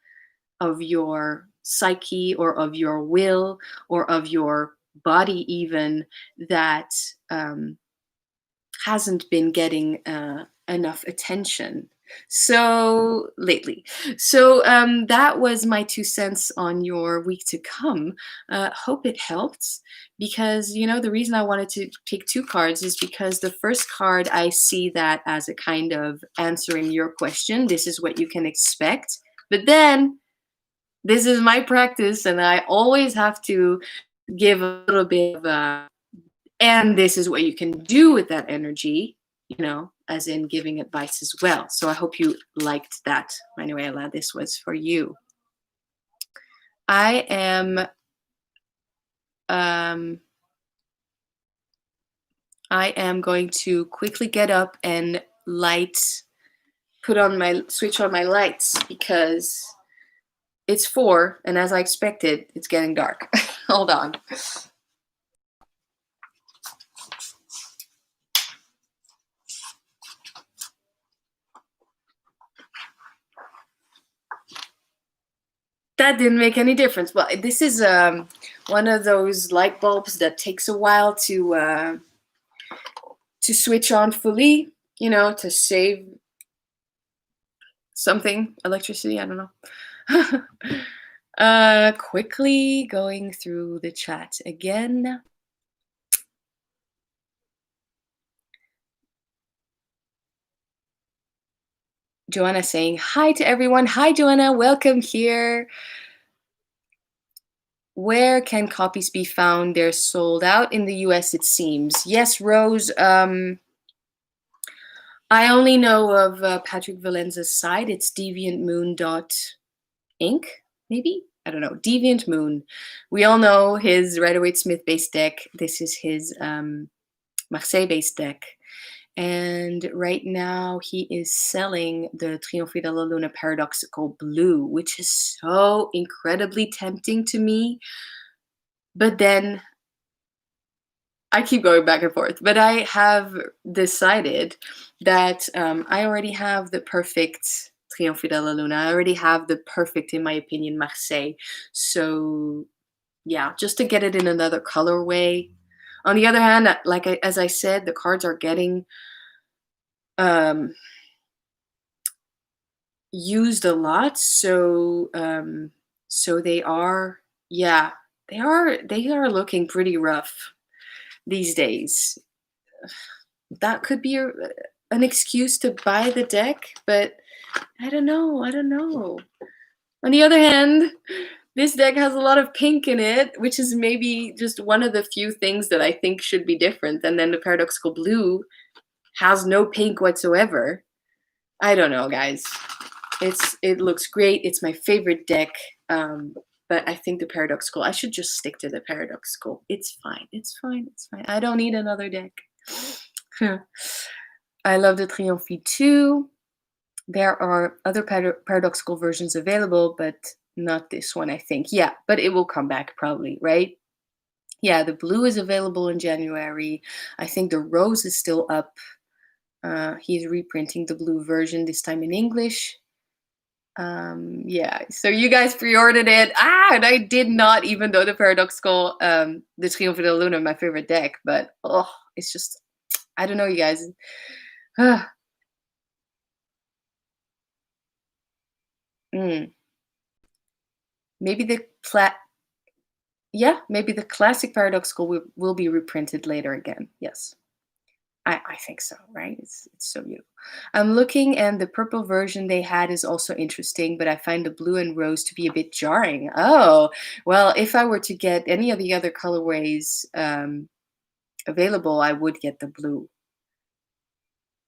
of your psyche, or of your will, or of your body even, that hasn't been getting enough attention so lately. So that was my 2 cents on your week to come. Hope it helped, because the reason I wanted to pick 2 cards is because the first card, I see that as a kind of answering your question. This is what you can expect. But then this is my practice, and I always have to give a little bit of and this is what you can do with that energy, as in giving advice as well. So I hope you liked that. Anyway, Ella, this was for you. I am going to quickly get up and switch on my lights, because it's 4, and as I expected, it's getting dark. Hold on. That didn't make any difference. Well, this is one of those light bulbs that takes a while to switch on fully, to save something, electricity, I don't know. Quickly going through the chat again. Joanna saying hi to everyone. Hi, Joanna. Welcome here. Where can copies be found? They're sold out in the US, it seems. Yes, Rose. I only know of Patrick Valenza's site. It's deviantmoon.inc, maybe? I don't know. Deviant Moon. We all know his Rider-Waite-Smith based deck. This is his Marseille based deck. And right now he is selling the Trionfi della Luna Paradoxical Blue, which is so incredibly tempting to me. But then I keep going back and forth. But I have decided that I already have the perfect Trionfi della Luna. I already have the perfect, in my opinion, Marseille. So yeah, just to get it in another colorway. On the other hand, as I said, the cards are getting used a lot, so they are looking pretty rough these days. That could be an excuse to buy the deck, but I don't know. On the other hand, this deck has a lot of pink in it, which is maybe just one of the few things that I think should be different. And then the Paradoxical Blue has no pink whatsoever. I don't know, guys. It looks great. It's my favorite deck. But I think the Paradoxical, I should just stick to the Paradoxical. It's fine. I don't need another deck. I love the Trionfi too. There are other Paradoxical versions available, but not this one, I think. Yeah, but it will come back probably, right? Yeah, the blue is available in January. I think the rose is still up. He's reprinting the blue version, this time in English. Yeah, so you guys pre-ordered it. And I did not even know the Paradoxical, the Trionfi de Luna, my favorite deck, but oh, it's just, I don't know, you guys. Mm, maybe the yeah, maybe the classic Paradoxical will be reprinted later again. Yes. I think so, right? It's so beautiful. I'm looking, and the purple version they had is also interesting, but I find the blue and rose to be a bit jarring. Oh, well, if I were to get any of the other colorways available, I would get the blue.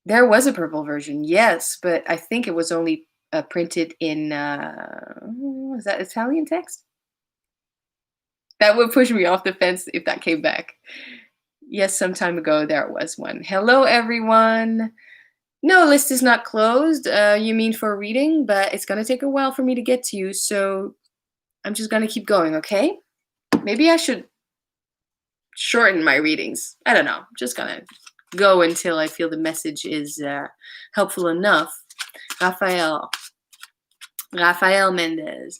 There was a purple version, yes, but I think it was only printed in was that Italian text? That would push me off the fence if that came back. Yes, some time ago there was one. Hello, everyone. No, list is not closed. You mean for a reading, but it's gonna take a while for me to get to you, so I'm just gonna keep going, okay? Maybe I should shorten my readings. I don't know. I'm just gonna go until I feel the message is helpful enough. Raphael, Raphael Mendez.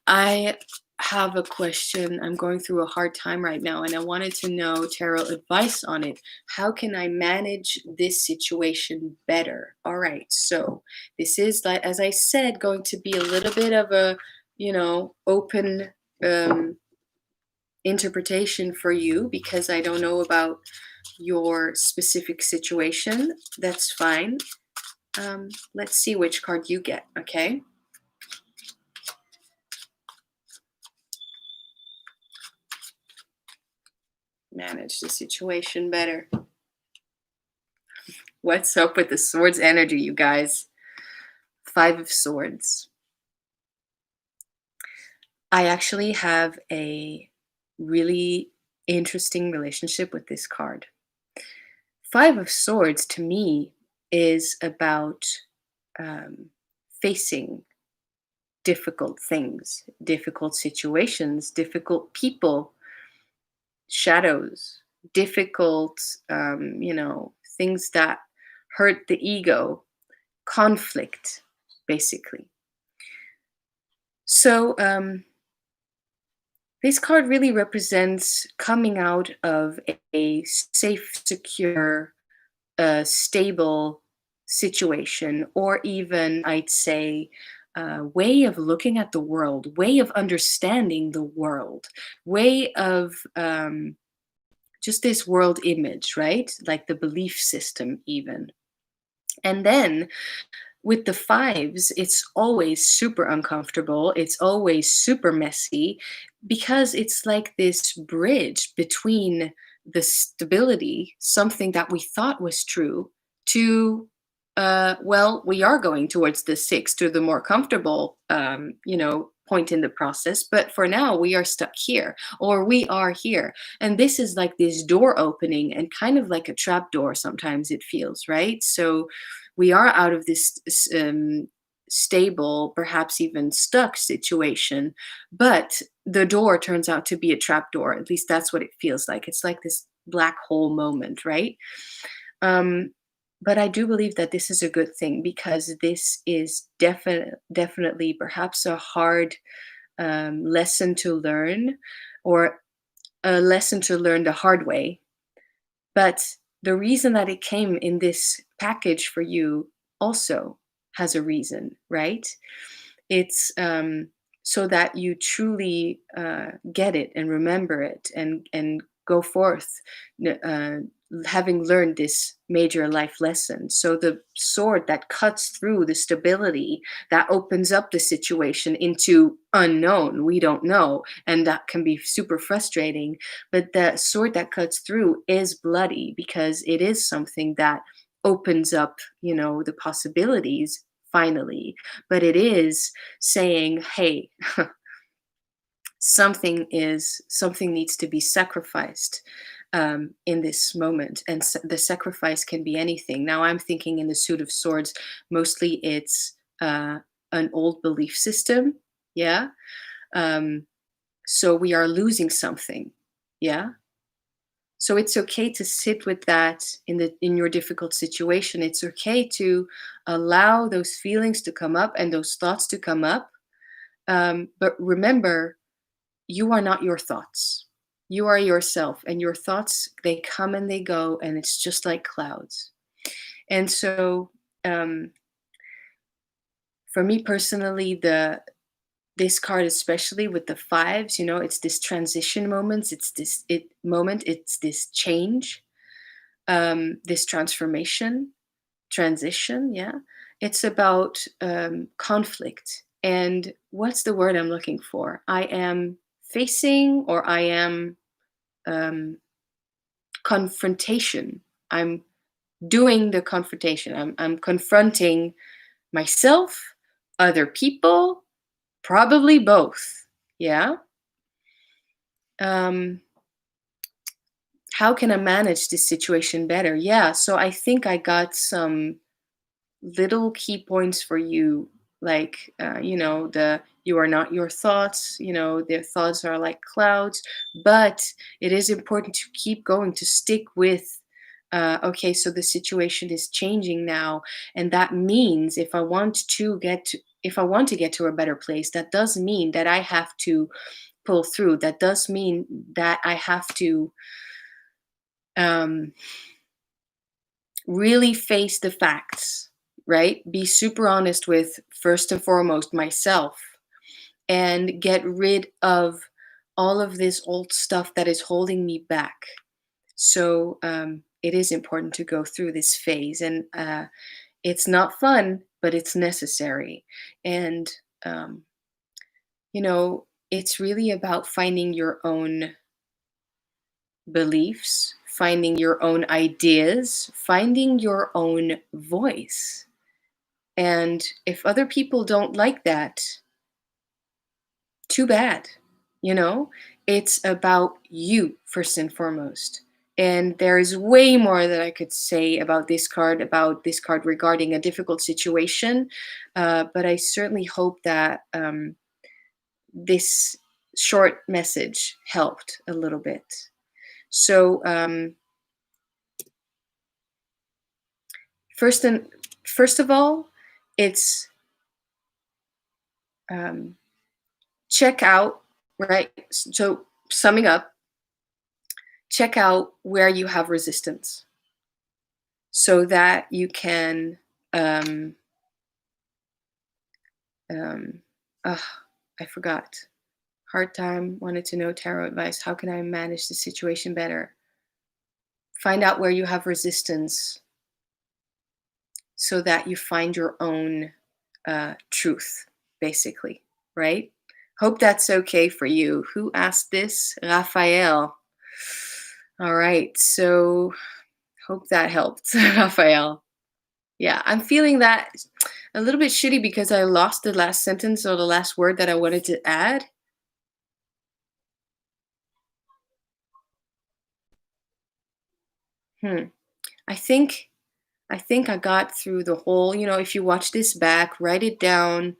I have a question. I'm going through a hard time right now, and I wanted to know tarot advice on it. How can I manage this situation better? All right, so this is, like, as I said, going to be a little bit of a, open interpretation for you, because I don't know about your specific situation. That's fine. Let's see which card you get, okay? Manage the situation better. What's up with the swords energy, you guys? 5 of Swords. I actually have a really interesting relationship with this card. 5 of Swords to me is about facing difficult things, difficult situations, difficult people, shadows, difficult, things that hurt the ego, conflict, basically. So this card really represents coming out of a safe, secure, stable situation, or even, I'd say, way of looking at the world, way of understanding the world, way of just this world image, right? Like the belief system, even. And then with the 5s, it's always super uncomfortable. It's always super messy, because it's like this bridge between the stability, something that we thought was true, to, well, we are going towards the 6, to the more comfortable, point in the process. But for now, we are stuck here, or we are here. And this is like this door opening, and kind of like a trap door sometimes it feels, right? So we are out of this stable, perhaps even stuck situation, but the door turns out to be a trap door. At least that's what it feels like. It's like this black hole moment, right? Um, but I do believe that this is a good thing, because this is definitely perhaps a hard lesson to learn, or a lesson to learn the hard way. But the reason that it came in this package for you also has a reason, right? It's so that you truly get it and remember it, and go forth, uh, having learned this major life lesson. So the sword that cuts through the stability, that opens up the situation into unknown, we don't know, and that can be super frustrating. But the sword that cuts through is bloody, because it is something that opens up, the possibilities finally. But it is saying, hey, something needs to be sacrificed in this moment, and the sacrifice can be anything. Now I'm thinking, in the Suit of Swords, mostly it's an old belief system. Yeah. um, so we are losing something. Yeah. So it's okay to sit with that in your difficult situation. It's okay to allow those feelings to come up and those thoughts to come up. But remember, you are not your thoughts. You are yourself, and your thoughts, they come and they go, and it's just like clouds. And so, um, for me personally, this card, especially with the fives, it's this transition moments. It's this moment. It's this change, this transformation, transition. Yeah, it's about conflict. And what's the word I'm looking for? I am facing, or I am um, confrontation. I'm doing the confrontation. I'm confronting myself, other people, probably both. Yeah. Um, how can I manage this situation better? Yeah. So I think I got some little key points for you, like the you are not your thoughts. Their thoughts are like clouds, but it is important to keep going, to stick with okay, so the situation is changing now, and that means if I want to get to a better place, that does mean that I have to pull through. That does mean that I have to um, really face the facts, right? Be super honest with, first and foremost, myself, and get rid of all of this old stuff that is holding me back. So it is important to go through this phase, and it's not fun, but it's necessary. And um, it's really about finding your own beliefs, finding your own ideas, finding your own voice. And if other people don't like that, too bad. You know, it's about you first and foremost. And there is way more that I could say about this card, regarding a difficult situation. But I certainly hope that this short message helped a little bit. So, first of all, it's check out, right? So, summing up, check out where you have resistance so that you can um, um I forgot. Hard time, wanted to know tarot advice. How can I manage the situation better? Find out where you have resistance so that you find your own truth, basically, right? Hope that's okay for you. Who asked this? Raphael. All right, so hope that helped, Raphael. Yeah, I'm feeling that a little bit shitty because I lost the last sentence or the last word that I wanted to add. I think I got through the whole, if you watch this back, write it down.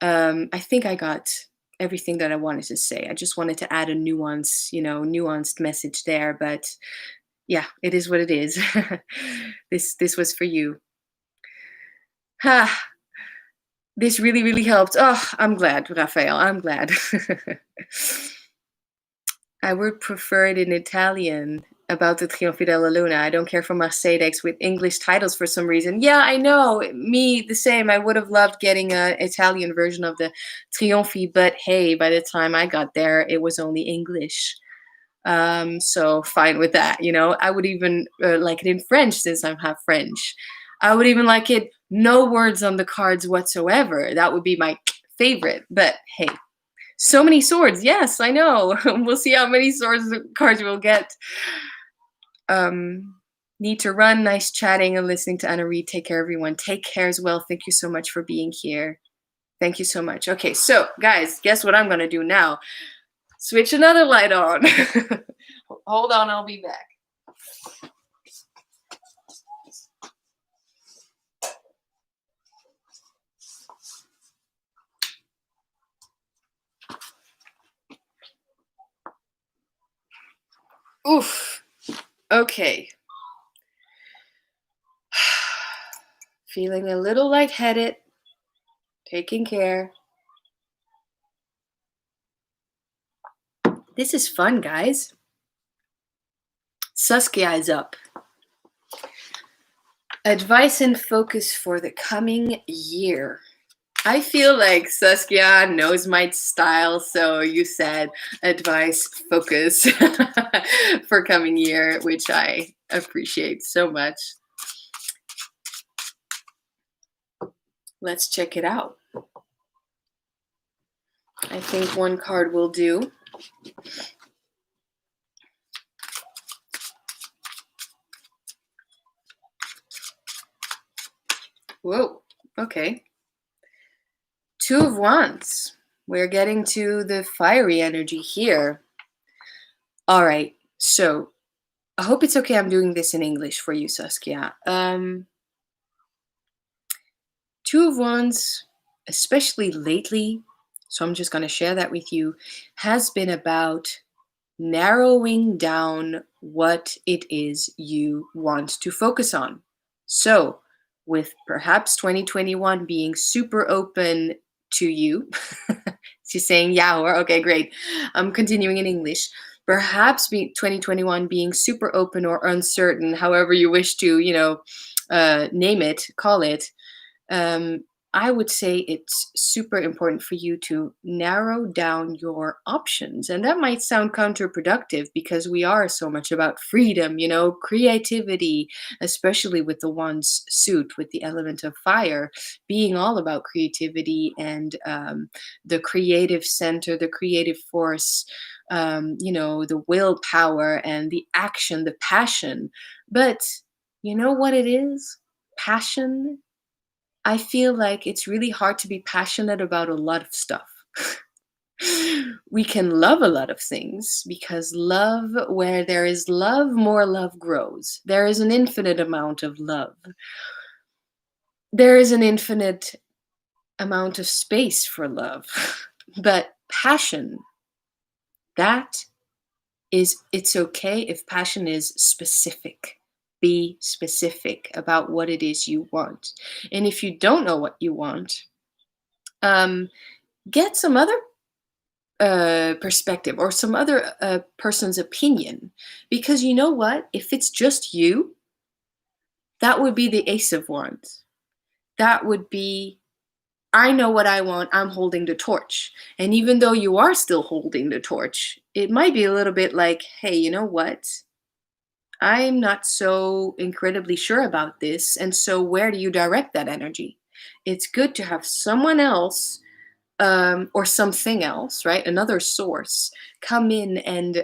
I think I got everything that I wanted to say. I just wanted to add a nuanced message there, but yeah, it is what it is. This was for you. Ha, this really, really helped. Oh, I'm glad, Raphael. I'm glad. I would prefer it in Italian, about the Trionfi della Luna. I don't care for Marseille with English titles for some reason. Yeah, I know. Me, the same. I would have loved getting an Italian version of the Trionfi, but hey, by the time I got there, it was only English. So fine with that. I would even like it in French, since I'm half French. I would even like it no words on the cards whatsoever. That would be my favorite. But hey, so many swords. Yes, I know. We'll see how many swords cards we'll get. Need to run. Nice chatting and listening to Anna read. Take care, everyone. Take care as well. Thank you so much for being here. Thank you so much. Okay, so guys, guess what I'm gonna do now? Switch another light on. Hold on, I'll be back. Oof. Okay. Feeling a little lightheaded, taking care. This is fun, guys. Saskia is up. Advice and focus for the coming year. I feel like Saskia knows my style, so you said advice, focus for coming year, which I appreciate so much. Let's check it out. I think one card will do. Whoa, okay. Two of Wands. We're getting to the fiery energy here. All right, so I hope it's okay I'm doing this in English for you, Saskia. Two of Wands, especially lately, so I'm just going to share that with you, has been about narrowing down what it is you want to focus on. So, with perhaps 2021 being super open to you, she's saying, yeah, or okay, great. I'm continuing in English. Perhaps 2021 being super open or uncertain, however you wish to, name it, call it. I would say it's super important for you to narrow down your options. And that might sound counterproductive because we are so much about freedom, creativity, especially with the Wands suit, with the element of fire, being all about creativity and the creative center, the creative force, the willpower and the action, the passion. But you know what it is? Passion. I feel like it's really hard to be passionate about a lot of stuff. We can love a lot of things because love, where there is love, more love grows. There is an infinite amount of love. There is an infinite amount of space for love. But passion, it's okay if passion is specific. Be specific about what it is you want. And if you don't know what you want, get some other perspective or some other person's opinion. Because you know what? If it's just you, that would be the Ace of Wands. That would be, I know what I want, I'm holding the torch. And even though you are still holding the torch, it might be a little bit like, hey, you know what? I'm not so incredibly sure about this. And so where do you direct that energy? It's good to have someone else or something else, right? Another source come in and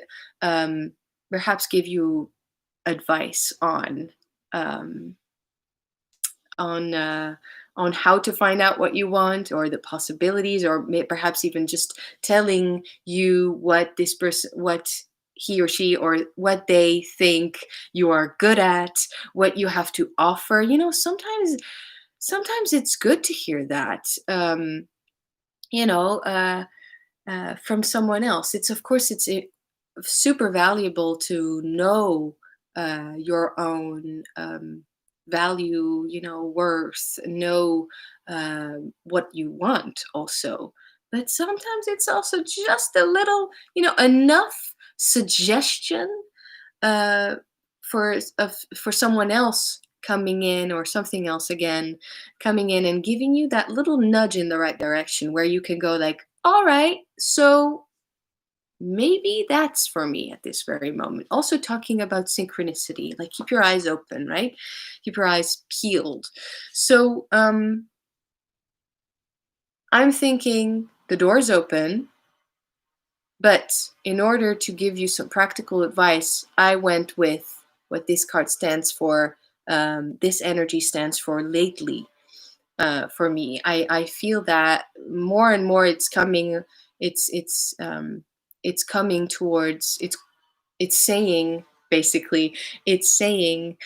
perhaps give you advice um, on on how to find out what you want or the possibilities, or perhaps even just telling you what this person, what he or she or what they think you are good at, what you have to offer. Sometimes it's good to hear that. You know, from someone else. It's of course it's super valuable to know your own value, worth, know what you want also. But sometimes it's also just a little, enough suggestion uh, for someone else coming in, or something else again coming in and giving you that little nudge in the right direction where you can go like, all right, so maybe that's for me at this very moment. Also talking about synchronicity, like keep your eyes open, right? Keep your eyes peeled. So I'm thinking the door's open, but in order to give you some practical advice, I went with what this card stands for. This energy stands for lately. For me, I feel that more and more it's coming. It's coming towards. It's saying basically. It's saying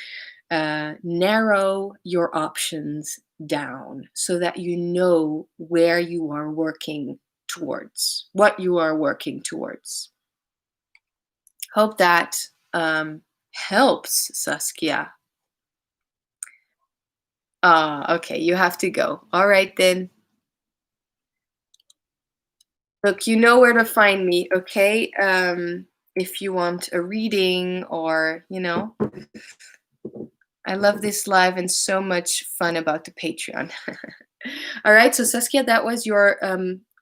narrow your options down so that you know where you are working towards, what you are working towards. Hope that helps, Saskia. Ah, okay, you have to go. All right then. Look, you know where to find me, okay? If you want a reading or, I love this live and so much fun about the Patreon. All right, so Saskia, that was your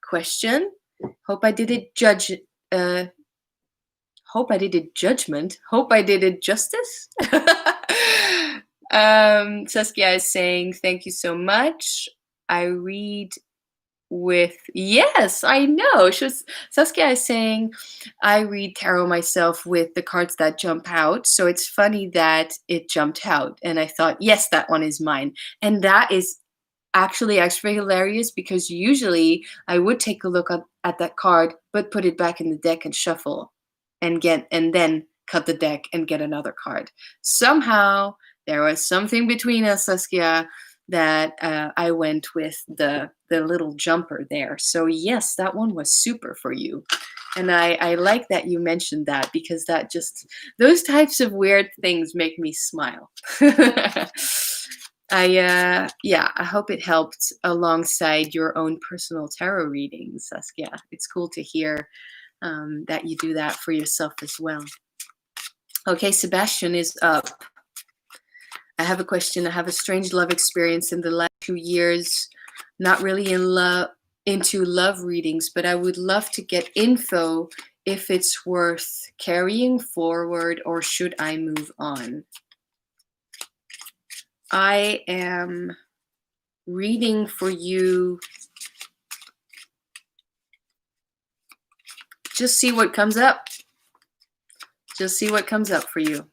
question. Hope I did it uh hope I did it judgment. Hope I did it justice. Saskia is saying thank you so much. I read with yes, I know. Saskia is saying I read tarot myself with the cards that jump out. So it's funny that it jumped out, and I thought, yes, that one is mine, and that is actually extra hilarious because usually I would take a look at that card, but put it back in the deck and shuffle, and then cut the deck and get another card. Somehow there was something between us, Saskia, that I went with the little jumper there. So yes, that one was super for you. And I like that you mentioned that because that just those types of weird things make me smile. I hope it helped alongside your own personal tarot readings, Saskia. It's cool to hear that you do that for yourself as well. Okay, Sebastian is up. I have a question. I have a strange love experience in the last 2 years. Not really into love readings, but I would love to get info if it's worth carrying forward or should I move on. I am reading for you. Just see what comes up. Just see what comes up for you.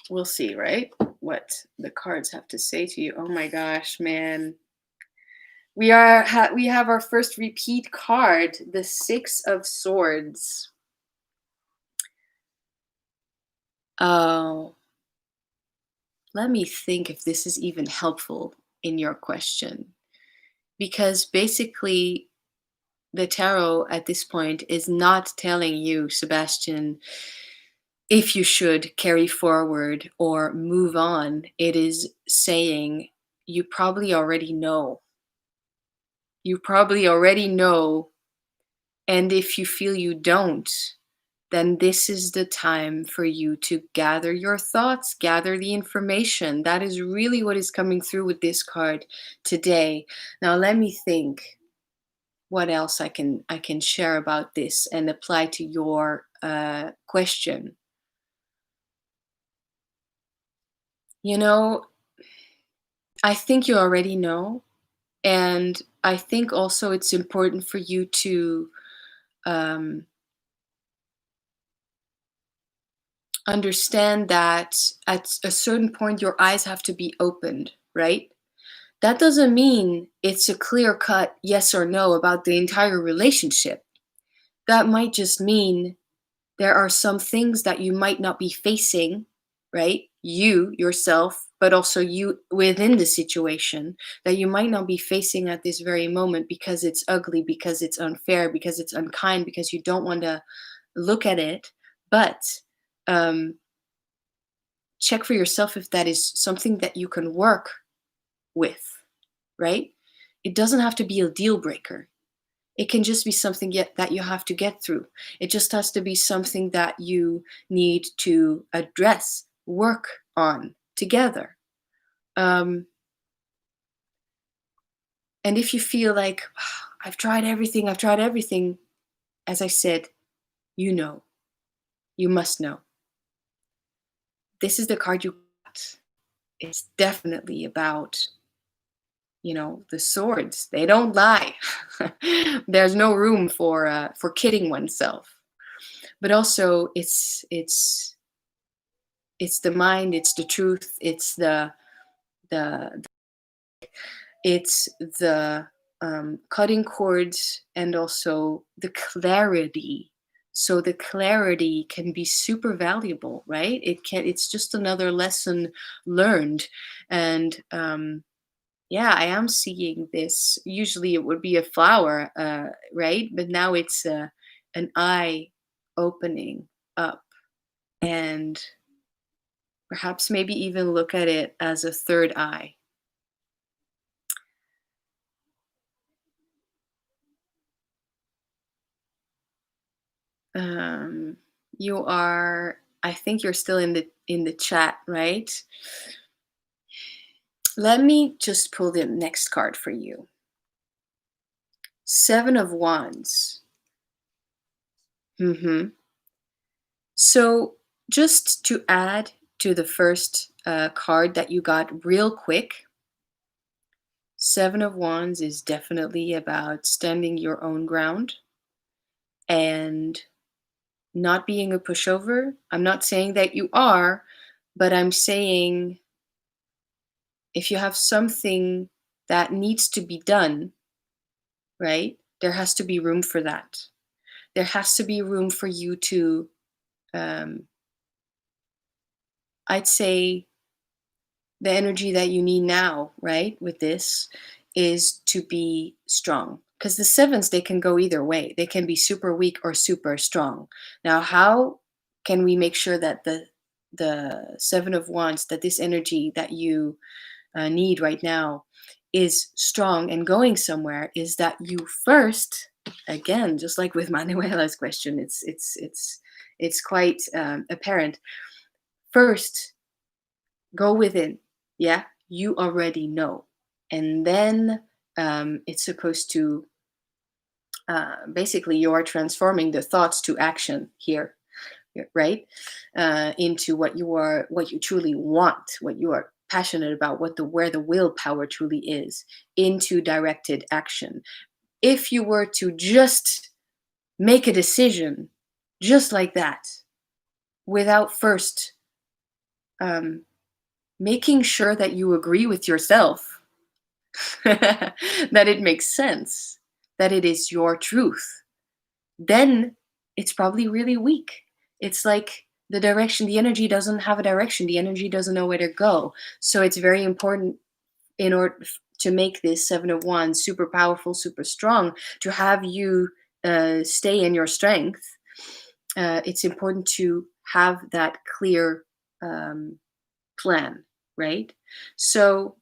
We'll see, right? What the cards have to say to you. Oh my gosh, man. We have our first repeat card, the Six of Swords. Oh, let me think if this is even helpful in your question. Because basically, the tarot at this point is not telling you, Sebastian, if you should carry forward or move on. It is saying you probably already know. You probably already know. And if you feel you don't, then this is the time for you to gather your thoughts, gather the information. That is really what is coming through with this card today. Now let me think what else I can share about this and apply to your question. I think you already know, and I think also it's important for you to um, understand that at a certain point your eyes have to be opened, right? That doesn't mean it's a clear cut yes or no about the entire relationship. That might just mean there are some things that you might not be facing, right? You, yourself, but also you within the situation that you might not be facing at this very moment because it's ugly, because it's unfair, because it's unkind, because you don't want to look at it. But um, check for yourself if that is something that you can work with, right? It doesn't have to be a deal breaker. It can just be something that you have to get through. It just has to be something that you need to address, work on together. And if you feel like, I've tried everything, as I said, you must know. This is the card you got. It's definitely about the swords. They don't lie. There's no room for kidding oneself. But also, it's the mind, it's the truth, it's the it's the cutting cords, and also the clarity. So the clarity can be super valuable, right? It's just another lesson learned. And yeah, I am seeing this. Usually it would be a flower, right? But now it's an eye opening up. and perhaps maybe even look at it as a third eye. You are, I think you're still in the chat, right? Let me just pull the next card for you. 7 of Wands. So just to add to the first card that you got real quick, 7 of Wands is definitely about standing your own ground and not being a pushover. I'm not saying that you are, but I'm saying if you have something that needs to be done, right, there has to be room for that. There has to be room for you to, I'd say, the energy that you need now, right, with this is to be strong. Because the sevens, they can go either way. They can be super weak or super strong. Now, how can we make sure that the 7 of Wands, that this energy that you need right now is strong and going somewhere, is that you first, again, just like with Manuela's question, it's quite apparent. First, go within. Yeah, you already know, and then it's supposed to basically you are transforming the thoughts to action here, right? Into what you truly want, what you are passionate about, where the willpower truly is, into directed action. If you were to just make a decision just like that without first making sure that you agree with yourself, that it makes sense, that it is your truth, then it's probably really weak. It's like the energy doesn't have a direction, the energy doesn't know where to go. So it's very important, in order to make this 7 of Wands super powerful, super strong, to have you stay in your strength. It's important to have that clear plan, right? So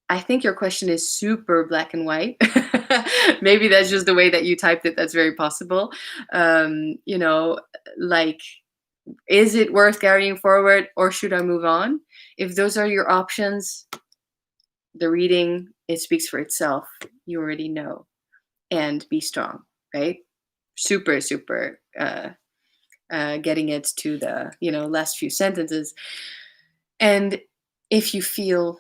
I think your question is super black and white. Maybe that's just the way that you typed it. That's very possible. Like, is it worth carrying forward or should I move on? If those are your options, the reading, it speaks for itself. You already know. And be strong, right? Super, super getting it to the last few sentences. And if you feel,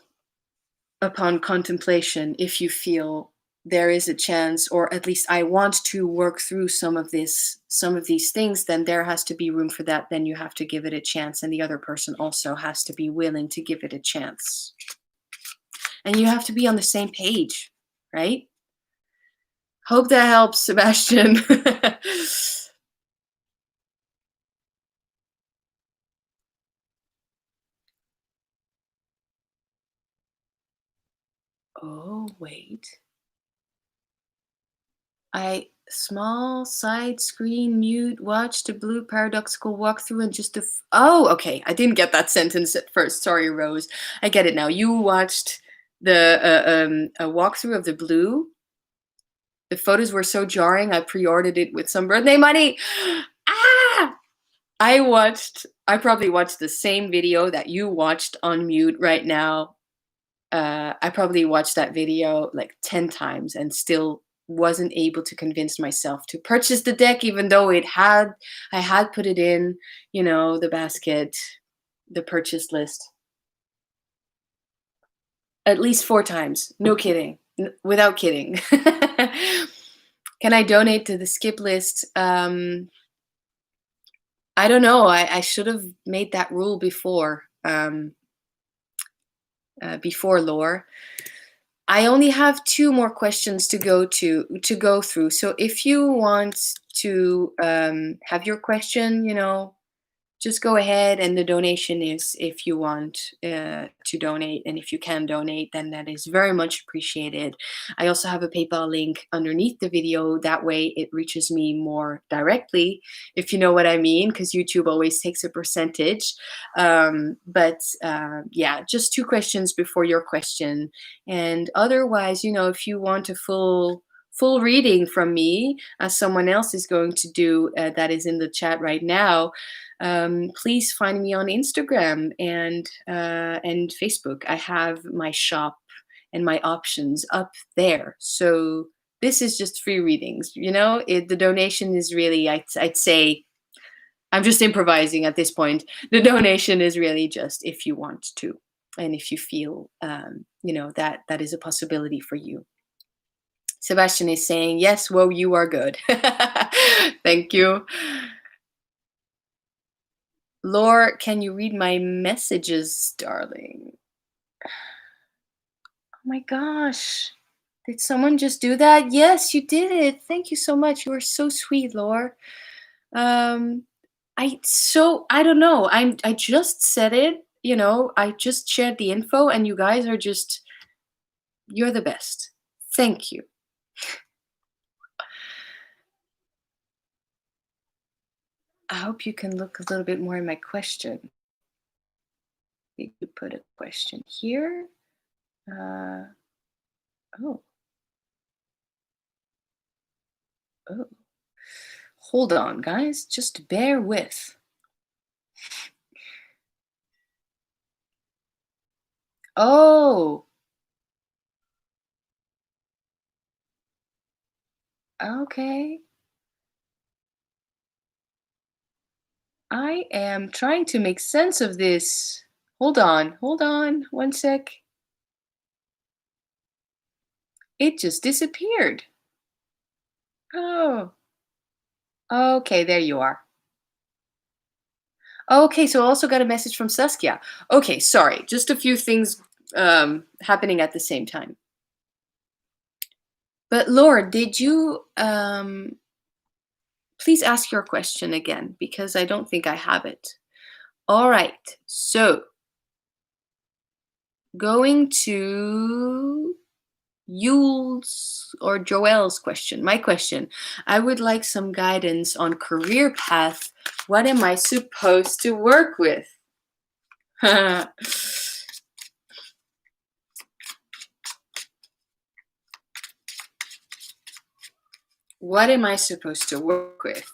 upon contemplation, if you feel there is a chance, or at least I want to work through some of these things, then there has to be room for that. Then you have to give it a chance, and the other person also has to be willing to give it a chance. And you have to be on the same page, right? Hope that helps, Sebastian. Oh, wait. Small side screen mute, watch the blue paradoxical walkthrough and just oh, okay. I didn't get that sentence at first. Sorry, Rose. I get it now. You watched the a walkthrough of the blue. The photos were so jarring. I pre-ordered it with some birthday money. Ah! I probably watched the same video that you watched on mute right now. I probably watched that video like 10 times and still wasn't able to convince myself to purchase the deck, even though I had put it in, the basket, the purchase list at least 4 times. No kidding. Without kidding. Can I donate to the skip list? I don't know. I should have made that rule before. Before lore. I only have 2 more questions to go through. So if you want to have your question, just go ahead, and the donation is if you want to donate, and if you can donate, then that is very much appreciated. I also have a PayPal link underneath the video. That way it reaches me more directly, if you know what I mean, because YouTube always takes a percentage. Yeah, just 2 questions before your question. And otherwise, if you want a full reading from me, as someone else is going to do, that is in the chat right now, please find me on Instagram and Facebook. I have my shop and my options up there. So this is just free readings. The donation is really, I'd say, I'm just improvising at this point. The donation is really just if you want to, and if you feel, that is a possibility for you. Sebastian is saying, yes, whoa, you are good. Thank you. Laura, can you read my messages, darling? Oh my gosh. Did someone just do that? Yes, you did it. Thank you so much. You are so sweet, Laura. I don't know. I just said it, I just shared the info, and you guys are you're the best. Thank you. I hope you can look a little bit more in my question. You could put a question here. Oh. Hold on, guys. Just bear with. Oh. Okay. I am trying to make sense of this. Hold on. 1 sec. It just disappeared. Oh. Okay, there you are. Okay, so I also got a message from Saskia. Okay, sorry. Just a few things happening at the same time. But Laura, did you please ask your question again, because I don't think I have it. All right, so going to Yule's or Joelle's question, my question. I would like some guidance on career path. What am I supposed to work with? What am I supposed to work with?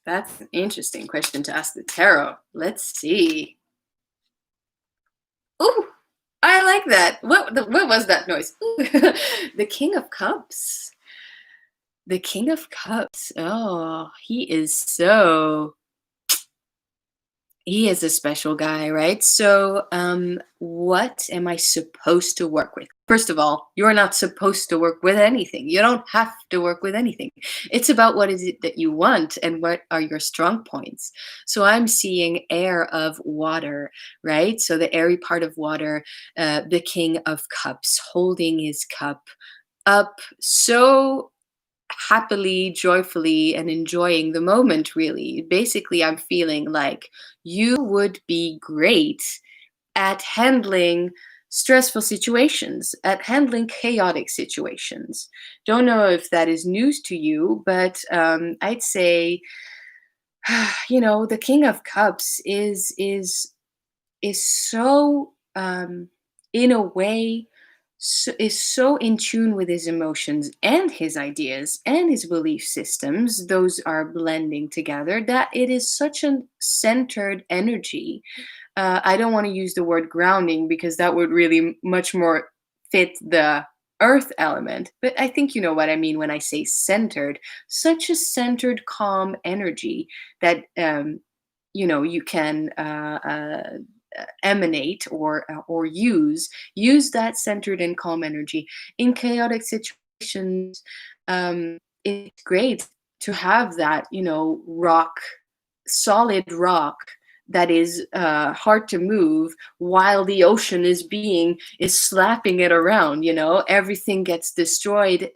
That's an interesting question to ask the tarot. Let's see. Ooh, I like that. What was that noise? The King of Cups. The King of Cups. Oh, he is a special guy, right? So, what am I supposed to work with? First of all, you're not supposed to work with anything. You don't have to work with anything. It's about what is it that you want and what are your strong points. So I'm seeing air of water, right? So the airy part of water, the King of Cups, holding his cup up so happily, joyfully, and enjoying the moment, really. Basically, I'm feeling like you would be great at handling stressful situations, at handling chaotic situations. Don't know if that is news to you, but I'd say, the King of Cups is so, in a way, is so in tune with his emotions and his ideas and his belief systems. Those are blending together, that it is such a centered energy. I don't want to use the word grounding, because that would really much more fit the earth element, but I think you know what I mean when I say centered. Such a centered, calm energy that you can emanate or use that centered and calm energy in chaotic situations. It's great to have that, solid rock that is hard to move, while the ocean is slapping it around. Everything gets destroyed,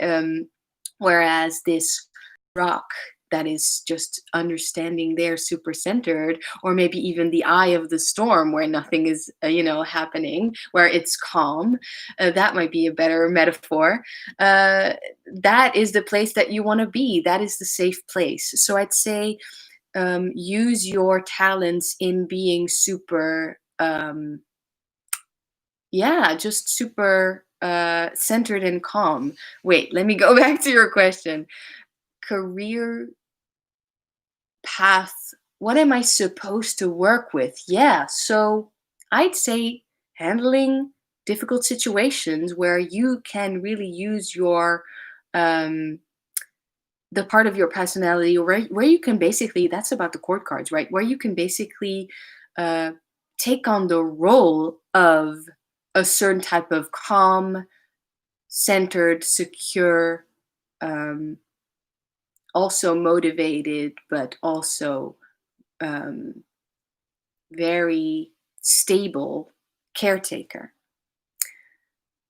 whereas this rock that is just understanding there, super centered, or maybe even the eye of the storm where nothing is, happening, where it's calm. That might be a better metaphor. Uh, that is the place that you want to be. That is the safe place. So I'd say use your talents in being super, yeah, just super centered and calm. Wait, let me go back to your question. Career path, what am I supposed to work with? Yeah, so I'd say handling difficult situations where you can really use your um the part of your personality, where you can basically, that's about the court cards, right? Where you can basically uh take on the role of a certain type of calm, centered, secure, um also motivated, but also um, very stable caretaker.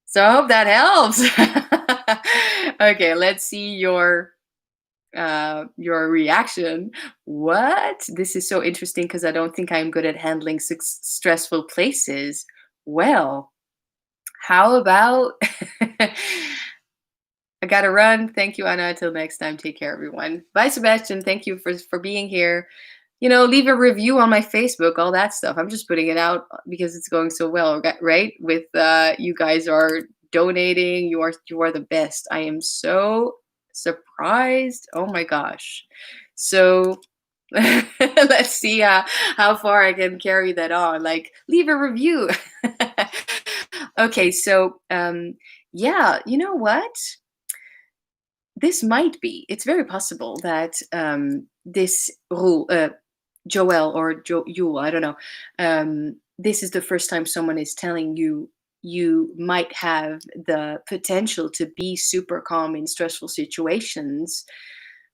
So I hope that helps. Okay, let's see your reaction. What? This is so interesting because I don't think I'm good at handling stressful places. Well, how about I gotta run. Thank you, Anna. Until next time, take care, everyone. Bye, Sebastian. Thank you for being here. Leave a review on my Facebook, all that stuff. I'm just putting it out because it's going so well, right? With you guys are donating. You are the best. I am so surprised. Oh my gosh. So let's see how far I can carry that on. Like, leave a review. Okay, so yeah, you know what? This might be. It's very possible that this rule, Joel or Yule, I don't know. This is the first time someone is telling you you might have the potential to be super calm in stressful situations.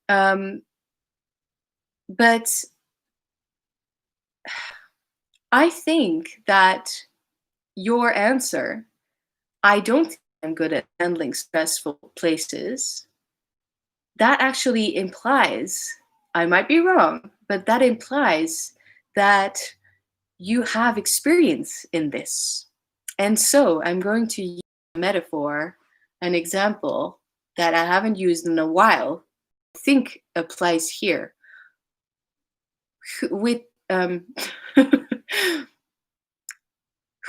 Um, but I think that your answer, I don't think I'm good at handling stressful places, that actually implies, I might be wrong, but that implies that you have experience in this. And so I'm going to use a metaphor, an example that I haven't used in a while, I think applies here. With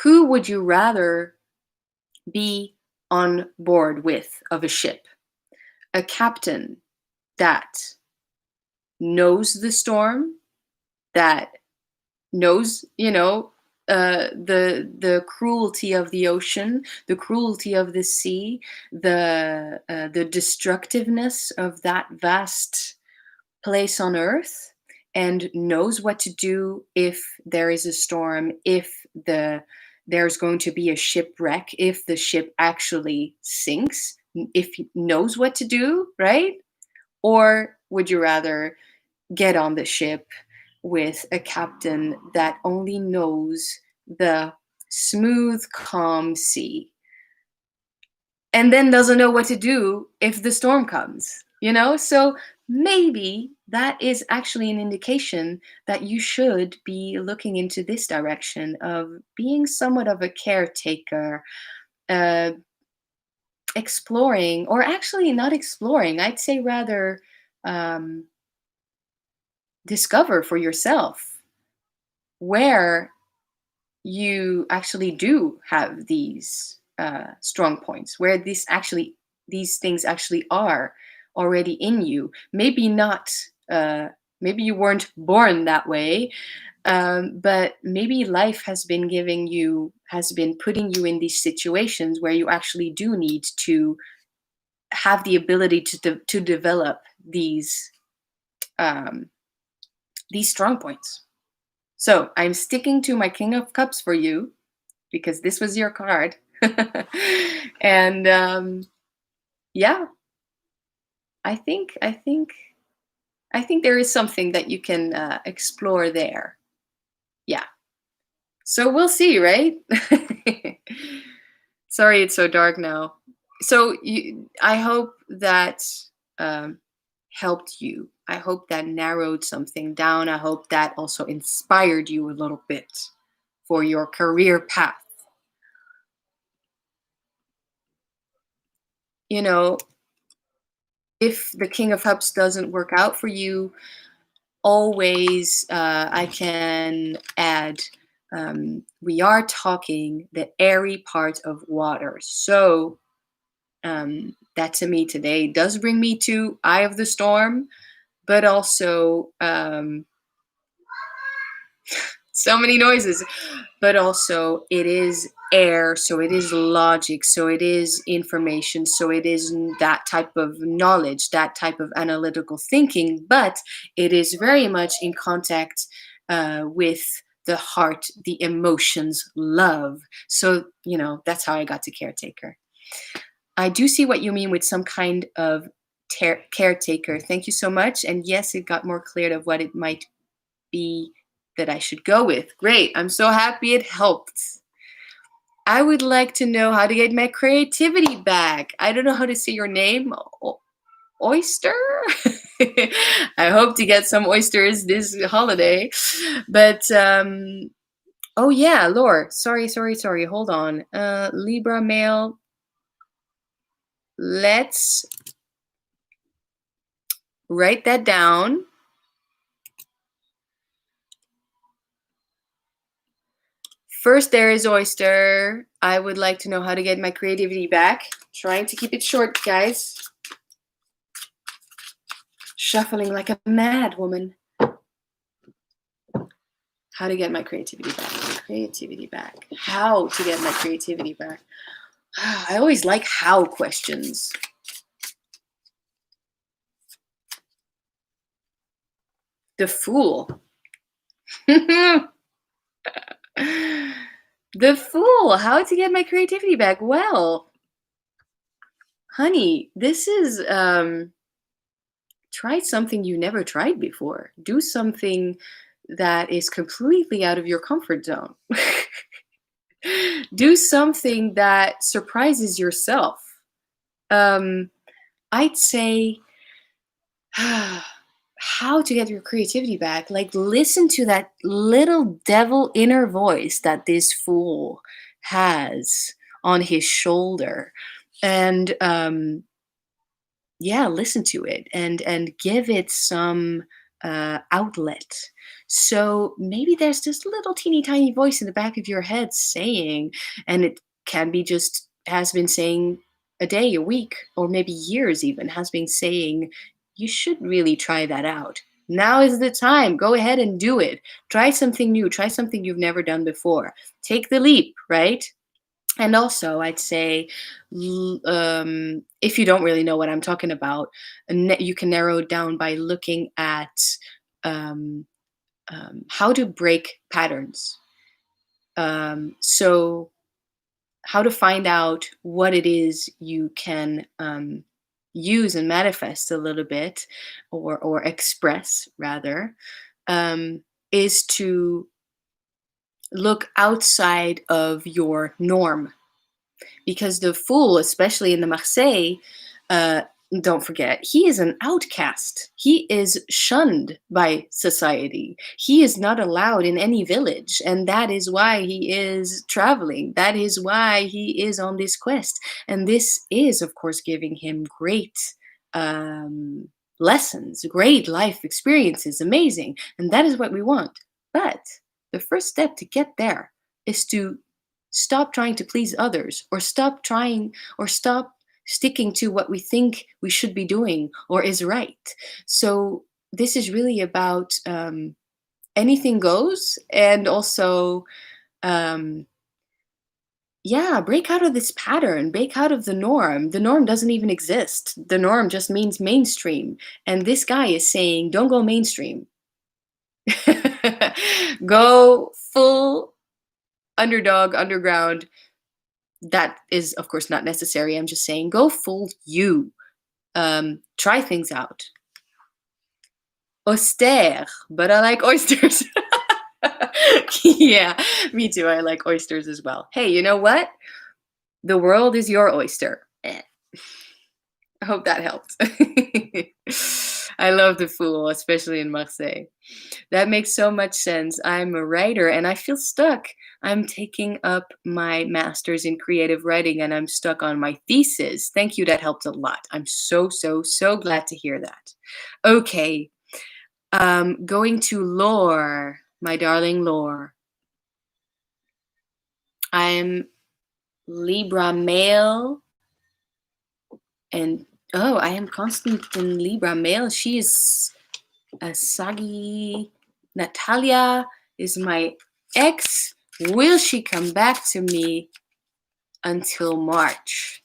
who would you rather be on board with of a ship? A captain that knows the storm, that knows, the cruelty of the ocean, the cruelty of the sea, the destructiveness of that vast place on earth, and knows what to do if there is a storm, if there's going to be a shipwreck, if the ship actually sinks, if he knows what to do, right? Or would you rather get on the ship with a captain that only knows the smooth, calm sea and then doesn't know what to do if the storm comes, So maybe that is actually an indication that you should be looking into this direction of being somewhat of a caretaker, uh, exploring, or actually not exploring, I'd say rather um, discover for yourself where you actually do have these strong points, where these things actually are already in you. Maybe not. Maybe you weren't born that way, but maybe life has been putting you in these situations where you actually do need to have the ability to develop um, these strong points. So I'm sticking to my King of Cups for you because this was your card. And yeah, I think there is something that you can explore there. Yeah. So we'll see, right? Sorry, it's so dark now. So I hope that helped you I hope that narrowed something down. I hope that also inspired you a little bit for your career path. You know, if the King of Cups doesn't work out for you, always I can add, we are talking the airy part of water. So that to me today does bring me to Eye of the Storm, but also so many noises, but also it is air, so it is logic, so it is information, so it is that type of knowledge, that type of analytical thinking, but it is very much in contact with the heart, the emotions, love. So, that's how I got to caretaker. I do see what you mean with some kind of caretaker. Thank you so much. And yes, it got more clear of what it might be that I should go with. Great. I'm so happy it helped. I would like to know how to get my creativity back. I don't know how to say your name. Oyster? I hope to get some oysters this holiday. But, oh yeah, Lore. Sorry. Hold on. Libra male. Let's write that down. First, there is Oyster. I would like to know how to get my creativity back. Trying to keep it short, guys. Shuffling like a mad woman. How to get my creativity back. Creativity back. How to get my creativity back. I always like how questions. The Fool. The Fool. How to get my creativity back. Well, honey, this is try something you never tried before. Do something that is completely out of your comfort zone. Do something that surprises yourself. I'd say how to get your creativity back. Like, listen to that little devil inner voice that this fool has on his shoulder, and listen to it and give it some outlet. So maybe there's this little teeny tiny voice in the back of your head saying, and it can be just has been saying a day, a week, or maybe years even, has been saying, you should really try that out. Now is the time. Go ahead and do it. Try something new. Try something you've never done before. Take the leap, right? And also, I'd say, if you don't really know what I'm talking about, you can narrow it down by looking at how to break patterns. So, how to find out what it is you can use and manifest a little bit, or express rather, is to look outside of your norm. Because the Fool, especially in the Marseille, don't forget, he is an outcast. He is shunned by society. He is not allowed in any village. And that is why he is traveling. That is why he is on this quest. And this is, of course, giving him great lessons, great life experiences, amazing. And that is what we want. But the first step to get there is to stop trying to please others, or stop sticking to what we think we should be doing or is right. So this is really about anything goes, and also break out of this pattern, break out of the norm. The norm doesn't even exist. The norm just means mainstream, and this guy is saying, don't go mainstream. Go full underdog, underground. That is, of course, not necessary. I'm just saying, go full you. Try things out. Austère, but I like oysters. Yeah, me too. I like oysters as well. Hey, you know what? The world is your oyster. I hope that helped. I love the Fool, especially in Marseille. That makes so much sense. I'm a writer and I feel stuck. I'm taking up my master's in creative writing and I'm stuck on my thesis. Thank you. That helped a lot. I'm so, so, so glad to hear that. Okay. Going to Lore, my darling Lore. I'm Libra male and oh, I am constant in Libra male. She is a Sagi. Natalia is my ex. Will she come back to me until March?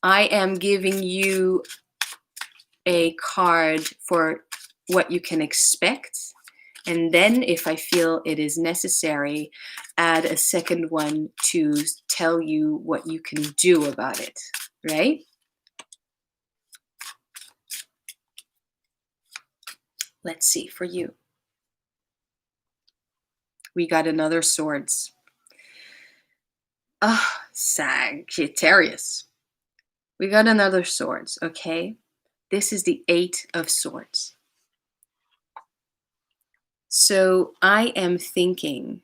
I am giving you a card for what you can expect. And then if I feel it is necessary, add a second one to tell you what you can do about it, right? Let's see for you. We got another swords. Ah, Sagittarius. We got another swords, okay? This is the 8 of swords. So I am thinking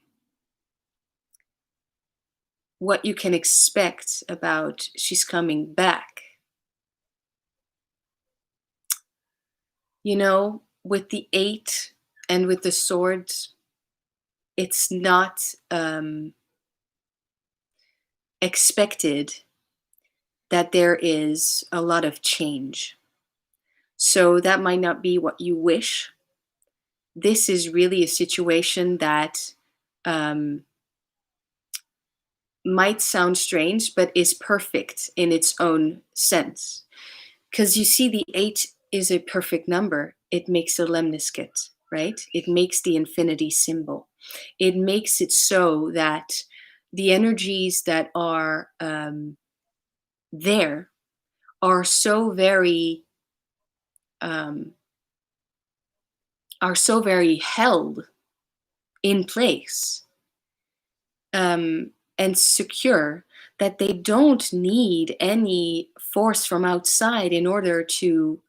what you can expect about she's coming back. You know, with the 8 and with the swords, it's not expected that there is a lot of change. So that might not be what you wish. This is really a situation that might sound strange, but is perfect in its own sense. Because you see, the 8 is a perfect number. It makes a lemniscate, right? It makes the infinity symbol. It makes it so that the energies that are there are so very held in place and secure that they don't need any force from outside in order to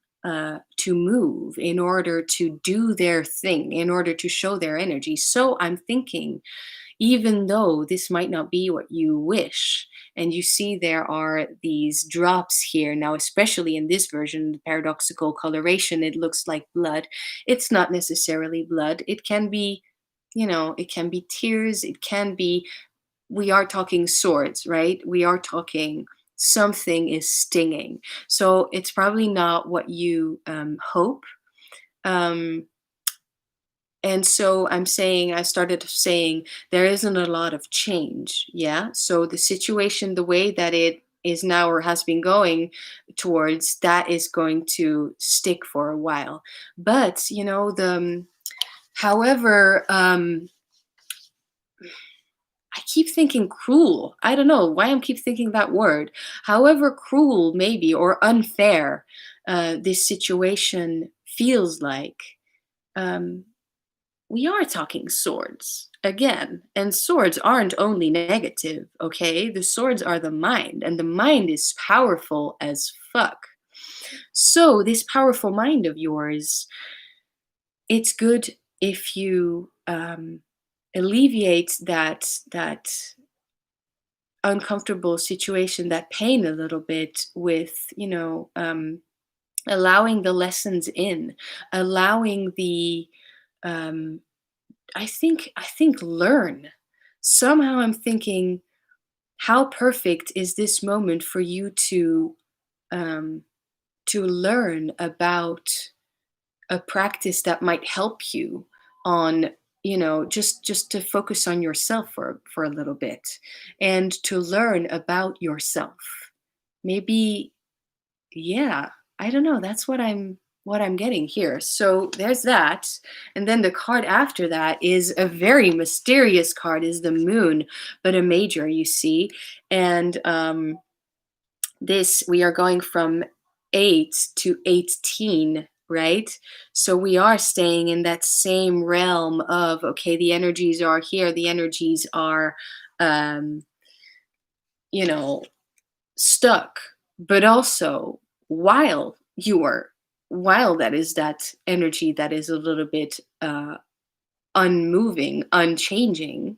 move, in order to do their thing, in order to show their energy. So I'm thinking, even though this might not be what you wish, and you see there are these drops here now, especially in this version, the paradoxical coloration, it looks like blood. It's not necessarily blood. It can be, it can be tears. It can be, we are talking swords, right? We are talking something is stinging. So it's probably not what you hope. And so I started saying there isn't a lot of change. Yeah. So the situation, the way that it is now or has been going towards, that is going to stick for a while. But, however, I keep thinking cruel. I don't know why I keep thinking that word. However cruel, maybe, or unfair this situation feels like, we are talking swords again. And swords aren't only negative, okay? The swords are the mind, and the mind is powerful as fuck. So, this powerful mind of yours, it's good if you alleviate that uncomfortable situation, that pain a little bit with, allowing the lessons in, allowing the I think learn. Somehow I'm thinking, how perfect is this moment for you um, to learn about a practice that might help you on, just to focus on yourself for a little bit, and to learn about yourself. Maybe, yeah, I don't know. That's what I'm getting here. So there's that. And then the card after that is a very mysterious card, is the moon, but a major, you see. And this, we are going from 8 to 18, right? So we are staying in that same realm of, okay, the energies are here, the energies are you know stuck, but also wild while that is that energy that is a little bit unmoving, unchanging,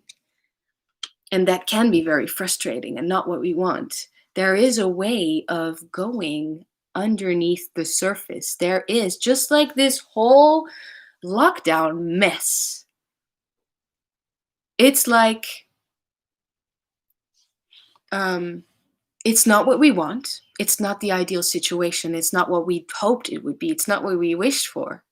and that can be very frustrating and not what we want, there is a way of going underneath the surface. There is, just like this whole lockdown mess. It's like, it's not what we want. It's not the ideal situation. It's not what we hoped it would be. It's not what we wished for.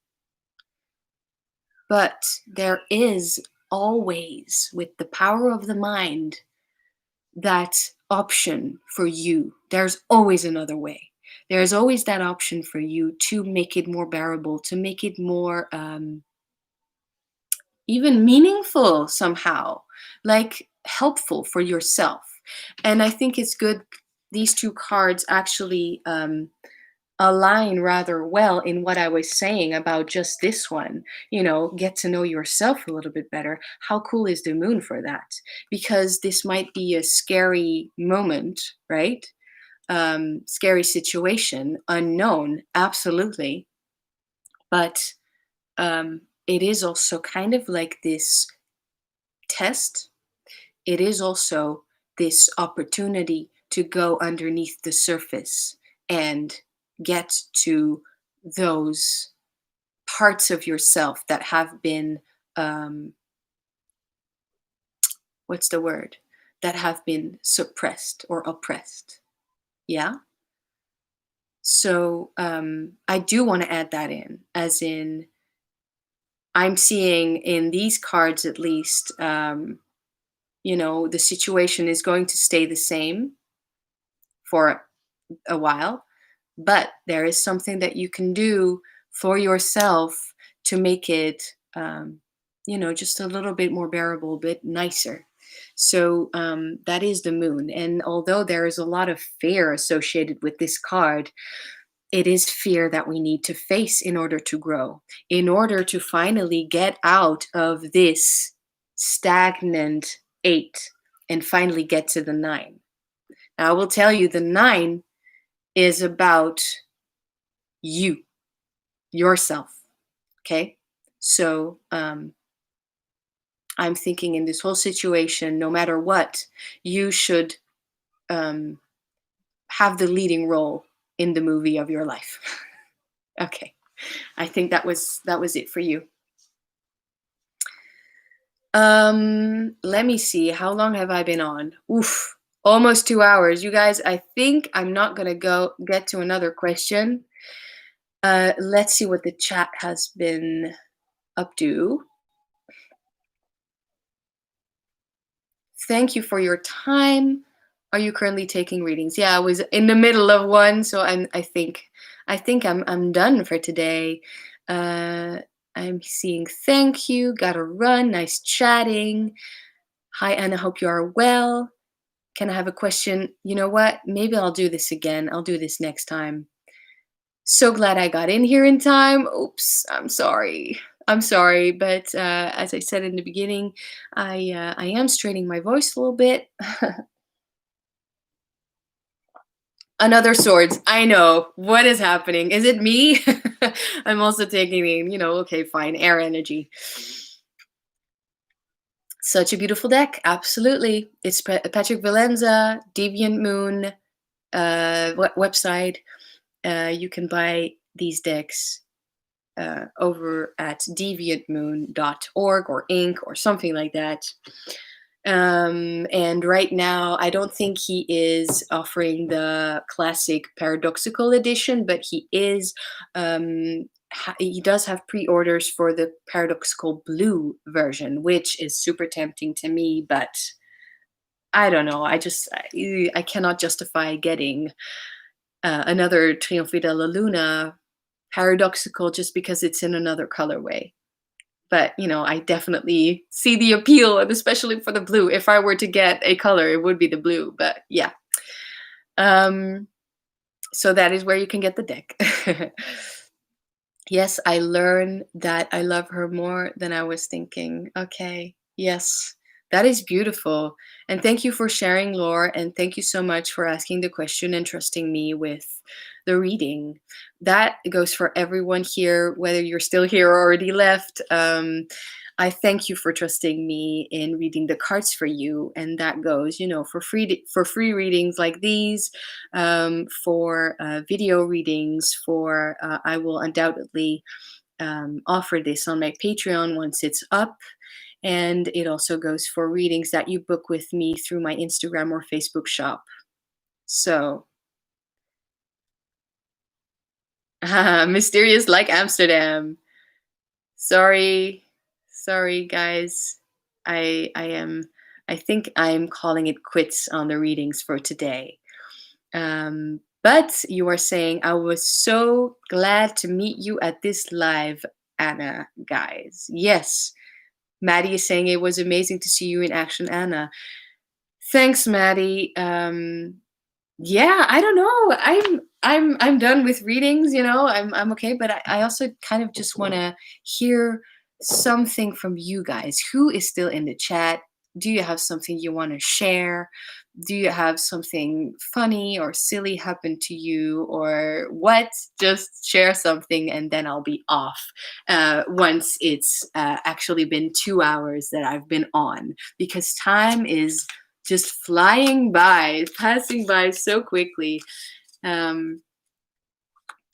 But there is always, with the power of the mind, that option for you. There's always another way. There's always that option for you to make it more bearable, to make it more even meaningful somehow, like helpful for yourself. And I think it's good. These two cards actually align rather well in what I was saying about just this one. Get to know yourself a little bit better. How cool is the moon for that? Because this might be a scary moment, right? Scary situation, unknown, absolutely. But it is also kind of like this test. It is also this opportunity to go underneath the surface and get to those parts of yourself that have been, what's the word? That have been suppressed or oppressed. Yeah? So I do want to add that in, as in, I'm seeing in these cards at least, the situation is going to stay the same for a while, but there is something that you can do for yourself to make it, just a little bit more bearable, a bit nicer. So that is the moon. And although there is a lot of fear associated with this card, it is fear that we need to face in order to grow, in order to finally get out of this stagnant 8 and finally get to the 9. Now, I will tell you, the 9 is about you, yourself. Okay? So I'm thinking in this whole situation, no matter what, you should have the leading role in the movie of your life. Okay. I think that was it for you. Let me see. How long have I been on? Oof. Almost 2 hours. You guys, I think I'm not going to get to another question. Let's see what the chat has been up to. Thank you for your time. Are you currently taking readings? Yeah, I was in the middle of one, so I think I'm done for today. I'm seeing thank you. Gotta run. Nice chatting. Hi, Anna. Hope you are well. Can I have a question? You know what? Maybe I'll do this again. I'll do this next time. So glad I got in here in time. Oops, I'm sorry. But as I said in the beginning, I am straining my voice a little bit. Another swords. I know. What is happening? Is it me? I'm also taking in, okay, fine, air energy. Such a beautiful deck. Absolutely. It's Patrick Valenza, Deviant Moon website. You can buy these decks over at deviantmoon.org or Inc. or something like that. And right now, I don't think he is offering the classic Paradoxical edition, but he is. He does have pre-orders for the Paradoxical Blue version, which is super tempting to me, but I don't know. I cannot justify getting another Trionfi della Luna Paradoxical just because it's in another colorway. But, I definitely see the appeal, and especially for the blue. If I were to get a color, it would be the blue, but yeah. So that is where you can get the deck. Yes, I learned that I love her more than I was thinking. Okay, yes, That is beautiful. And thank you for sharing, Laura. And thank you so much for asking the question and trusting me with the reading. That goes for everyone here, whether you're still here or already left. I thank you for trusting me in reading the cards for you, and that goes, for free readings like these, for video readings. For I will undoubtedly offer this on my Patreon once it's up. And it also goes for readings that you book with me through my Instagram or Facebook shop. So, mysterious like Amsterdam. Sorry, sorry, guys. I think I'm calling it quits on the readings for today. But you are saying, I was so glad to meet you at this live, Anna, guys. Yes. Maddie is saying it was amazing to see you in action, Anna. Thanks, Maddie. Yeah, I don't know. I'm done with readings, I'm okay, but I also kind of just want to hear something from you guys. Who is still in the chat? Do you have something you want to share? Do you have something funny or silly happen to you, or what? Just share something and then I'll be off once it's actually been 2 hours that I've been on, because time is just flying by, passing by so quickly.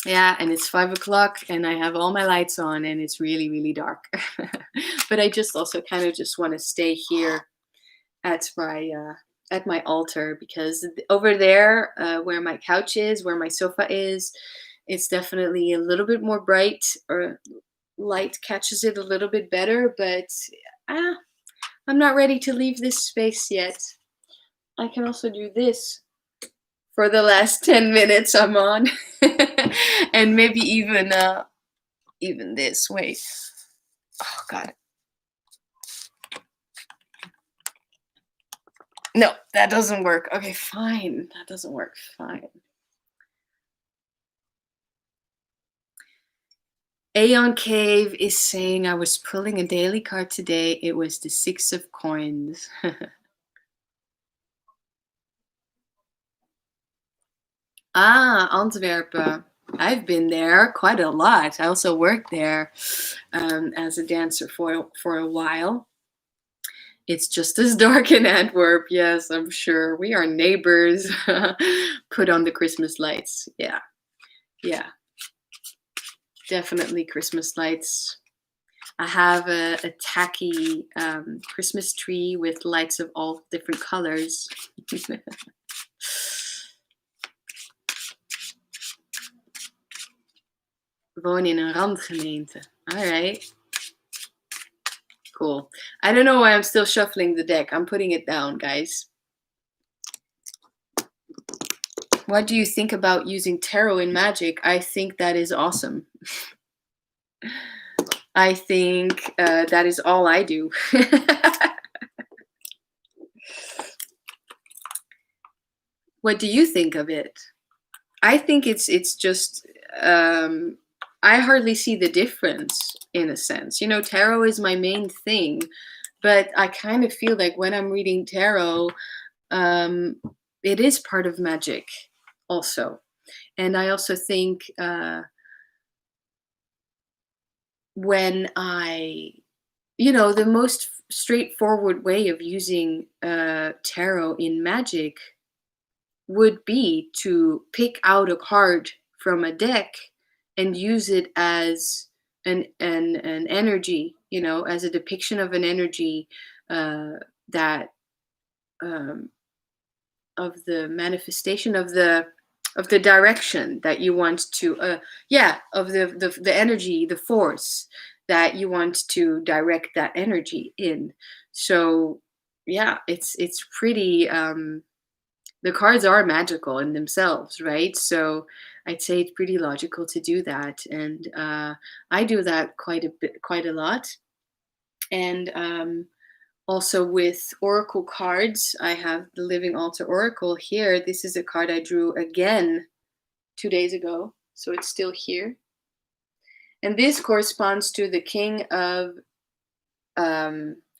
Yeah, and it's 5 o'clock and I have all my lights on and it's really, really dark. But I just also kind of just want to stay here at my altar, because over there, where my couch is, where my sofa is, it's definitely a little bit more bright, or light catches it a little bit better, but I'm not ready to leave this space yet. I can also do this for the last 10 minutes I'm on. And maybe even this. Wait. Oh god. No, that doesn't work. Okay, fine. That doesn't work. Fine. Aeon Cave is saying, I was pulling a daily card today. It was the 6 of coins. Antwerpen. I've been there quite a lot. I also worked there as a dancer for a while. It's just as dark in Antwerp. Yes, I'm sure. We are neighbors. Put on the Christmas lights. Yeah. Yeah. Definitely Christmas lights. I have a tacky Christmas tree with lights of all different colors. Woon in een randgemeente. All right. Cool. I don't know why I'm still shuffling the deck. I'm putting it down, guys. What do you think about using tarot in magic? I think that is awesome. I think that is all I do. What do you think of it? I think it's just I hardly see the difference, in a sense. Tarot is my main thing, but I kind of feel like when I'm reading tarot, it is part of magic also. And I also think when the most straightforward way of using tarot in magic would be to pick out a card from a deck and use it as an energy, as a depiction of an energy that of the manifestation of the direction that you want to of the energy, the force that you want to direct that energy in. So yeah, it's pretty the cards are magical in themselves, right? So I'd say it's pretty logical to do that, and I do that quite a lot. And also with oracle cards, I have the Living Altar Oracle here. This is a card I drew again 2 days ago, so it's still here. And this corresponds to the King of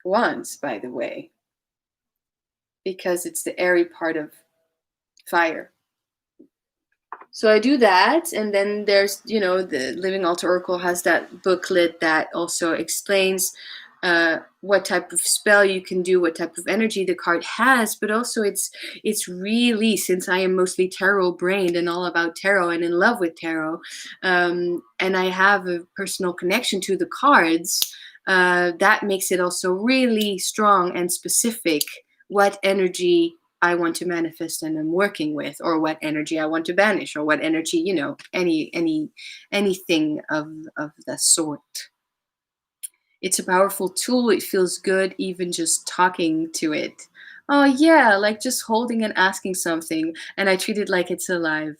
Wands, by the way. because it's the airy part of fire. So I do that, and then there's, the Living Altar Oracle has that booklet that also explains what type of spell you can do, what type of energy the card has, but also it's really, since I am mostly tarot brained and all about tarot and in love with tarot, and I have a personal connection to the cards, that makes it also really strong and specific what energy I want to manifest and I'm working with, or what energy I want to banish, or what energy, anything of the sort. It's a powerful tool. It feels good even just talking to it. Oh yeah, like just holding and asking something, and I treat it like it's alive.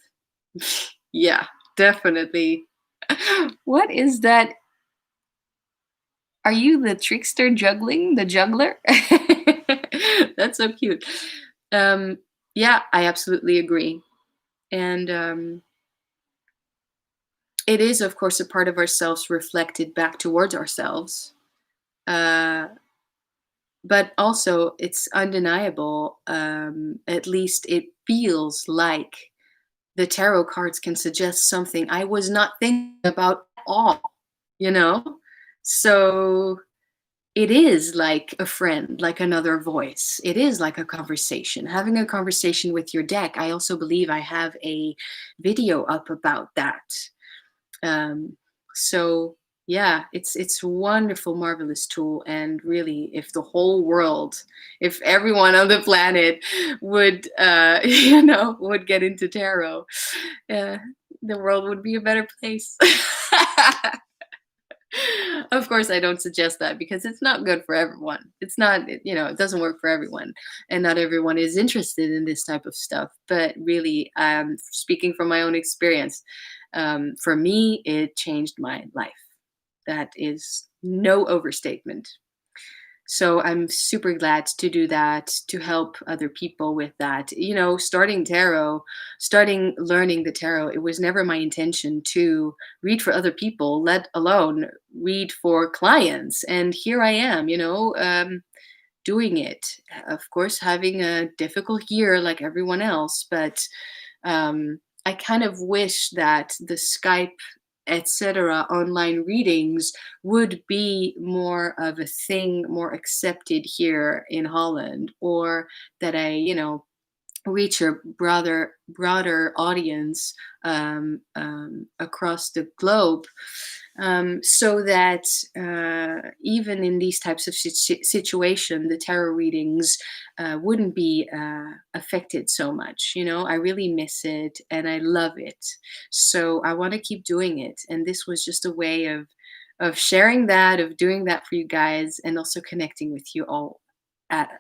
Yeah, definitely. What is that? Are you the trickster juggling, the juggler? That's so cute. Um, yeah, I absolutely agree. And it is, of course, a part of ourselves reflected back towards ourselves. Uh, but also, it's undeniable. At least it feels like the tarot cards can suggest something I was not thinking about at all, you know? So it is like a friend, like another voice. It is like a conversation. Having a conversation with your deck. I also believe I have a video up about that. Um, so yeah, it's a wonderful, marvelous tool. And really, if the whole world, if everyone on the planet would, would get into tarot, uh, the world would be a better place. Of course, I don't suggest that because it's not good for everyone. It's not, it doesn't work for everyone, and not everyone is interested in this type of stuff. But really, speaking from my own experience, for me, it changed my life. That is no overstatement. So I'm super glad to do that, to help other people with that. Starting learning the tarot, it was never my intention to read for other people, let alone read for clients. And here I am, doing it. Of course, having a difficult year like everyone else, but I kind of wish that the Skype, etc., online readings would be more of a thing, more accepted here in Holland, or that I, reach a broader audience across the globe, so that even in these types of situation, the tarot readings wouldn't be affected so much. I really miss it and I love it, so I want to keep doing it. And this was just a way of sharing that, of doing that for you guys, and also connecting with you all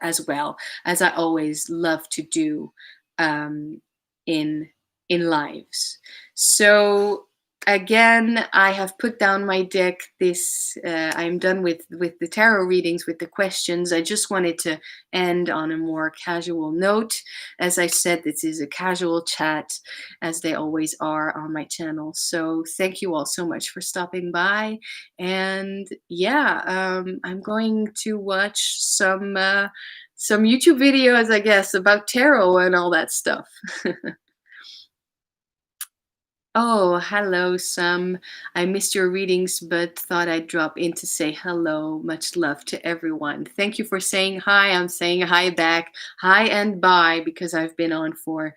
as well, as I always love to do um, in lives. So again, I have put down my deck. I'm done with the tarot readings, with the questions. I just wanted to end on a more casual note. As I said, this is a casual chat, as they always are on my channel. So thank you all so much for stopping by. And yeah, I'm going to watch some YouTube videos, I guess, about tarot and all that stuff. Oh, hello, Sam. I missed your readings, but thought I'd drop in to say hello. Much love to everyone. Thank you for saying hi. I'm saying hi back. Hi and bye, because I've been on for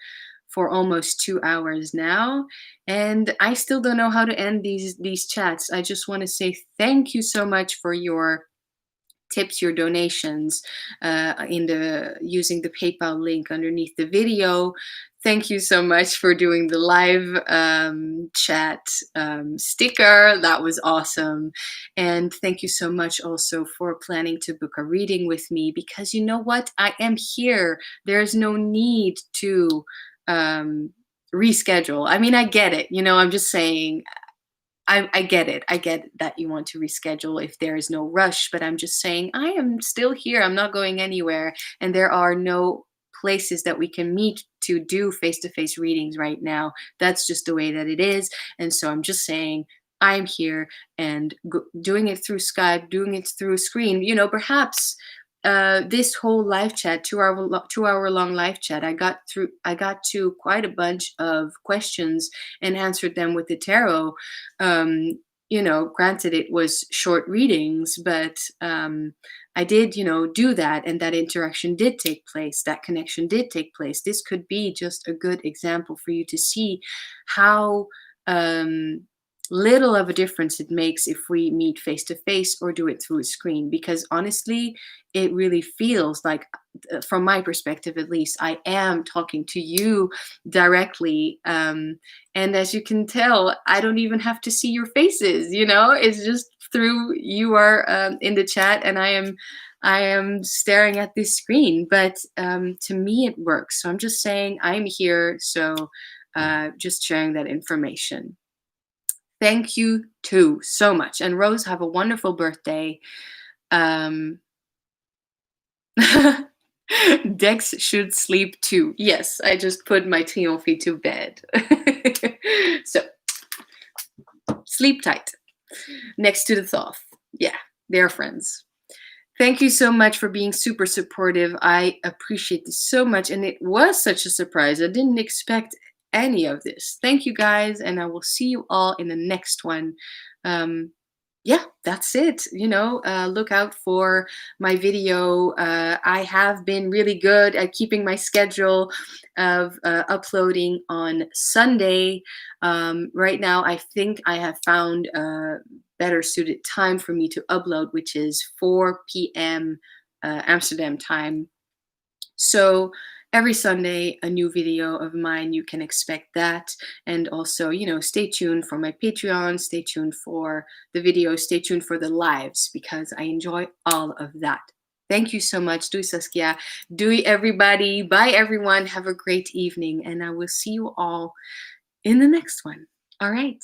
almost 2 hours now, and I still don't know how to end these chats. I just want to say thank you so much for your tips, your donations, using the PayPal link underneath the video. Thank you so much for doing the live chat sticker. That was awesome. And thank you so much also for planning to book a reading with me, because you know what? I am here. There's no need to reschedule. I mean, I get it. I'm just saying, I get it. I get that you want to reschedule if there is no rush, but I'm just saying I am still here. I'm not going anywhere. And there are no places that we can meet to do face-to-face readings right now. That's just the way that it is. And so I'm just saying I'm here, and doing it through Skype, doing it through a screen, perhaps this whole live chat, 2 hour long live chat, I got to quite a bunch of questions and answered them with the tarot. Um, granted it was short readings, but I did, do that, and that interaction did take place. That connection did take place. This could be just a good example for you to see how um, little of a difference it makes if we meet face to face or do it through a screen. Because honestly, it really feels like, from my perspective at least, I am talking to you directly. And as you can tell, I don't even have to see your faces. It's just through, you are in the chat, and I am staring at this screen. But to me, it works. So I'm just saying I'm here. So just sharing that information. Thank you too so much. And Rose, have a wonderful birthday. Um, Dex should sleep too. Yes, I just put my Trionfi to bed. So sleep tight next to the Thoth. Yeah, they're friends. Thank you so much for being super supportive. I appreciate this so much. And it was such a surprise. I didn't expect any of this. Thank you guys. And I will see you all in the next one. Yeah, that's it. Look out for my video. I have been really good at keeping my schedule of uploading on Sunday. Right now, I think I have found a better suited time for me to upload, which is 4 p.m. Amsterdam time. So every Sunday, a new video of mine, you can expect that. And also, stay tuned for my Patreon, stay tuned for the videos, stay tuned for the lives, because I enjoy all of that. Thank you so much. Doei Saskia. Doei everybody. Bye everyone. Have a great evening. And I will see you all in the next one. All right.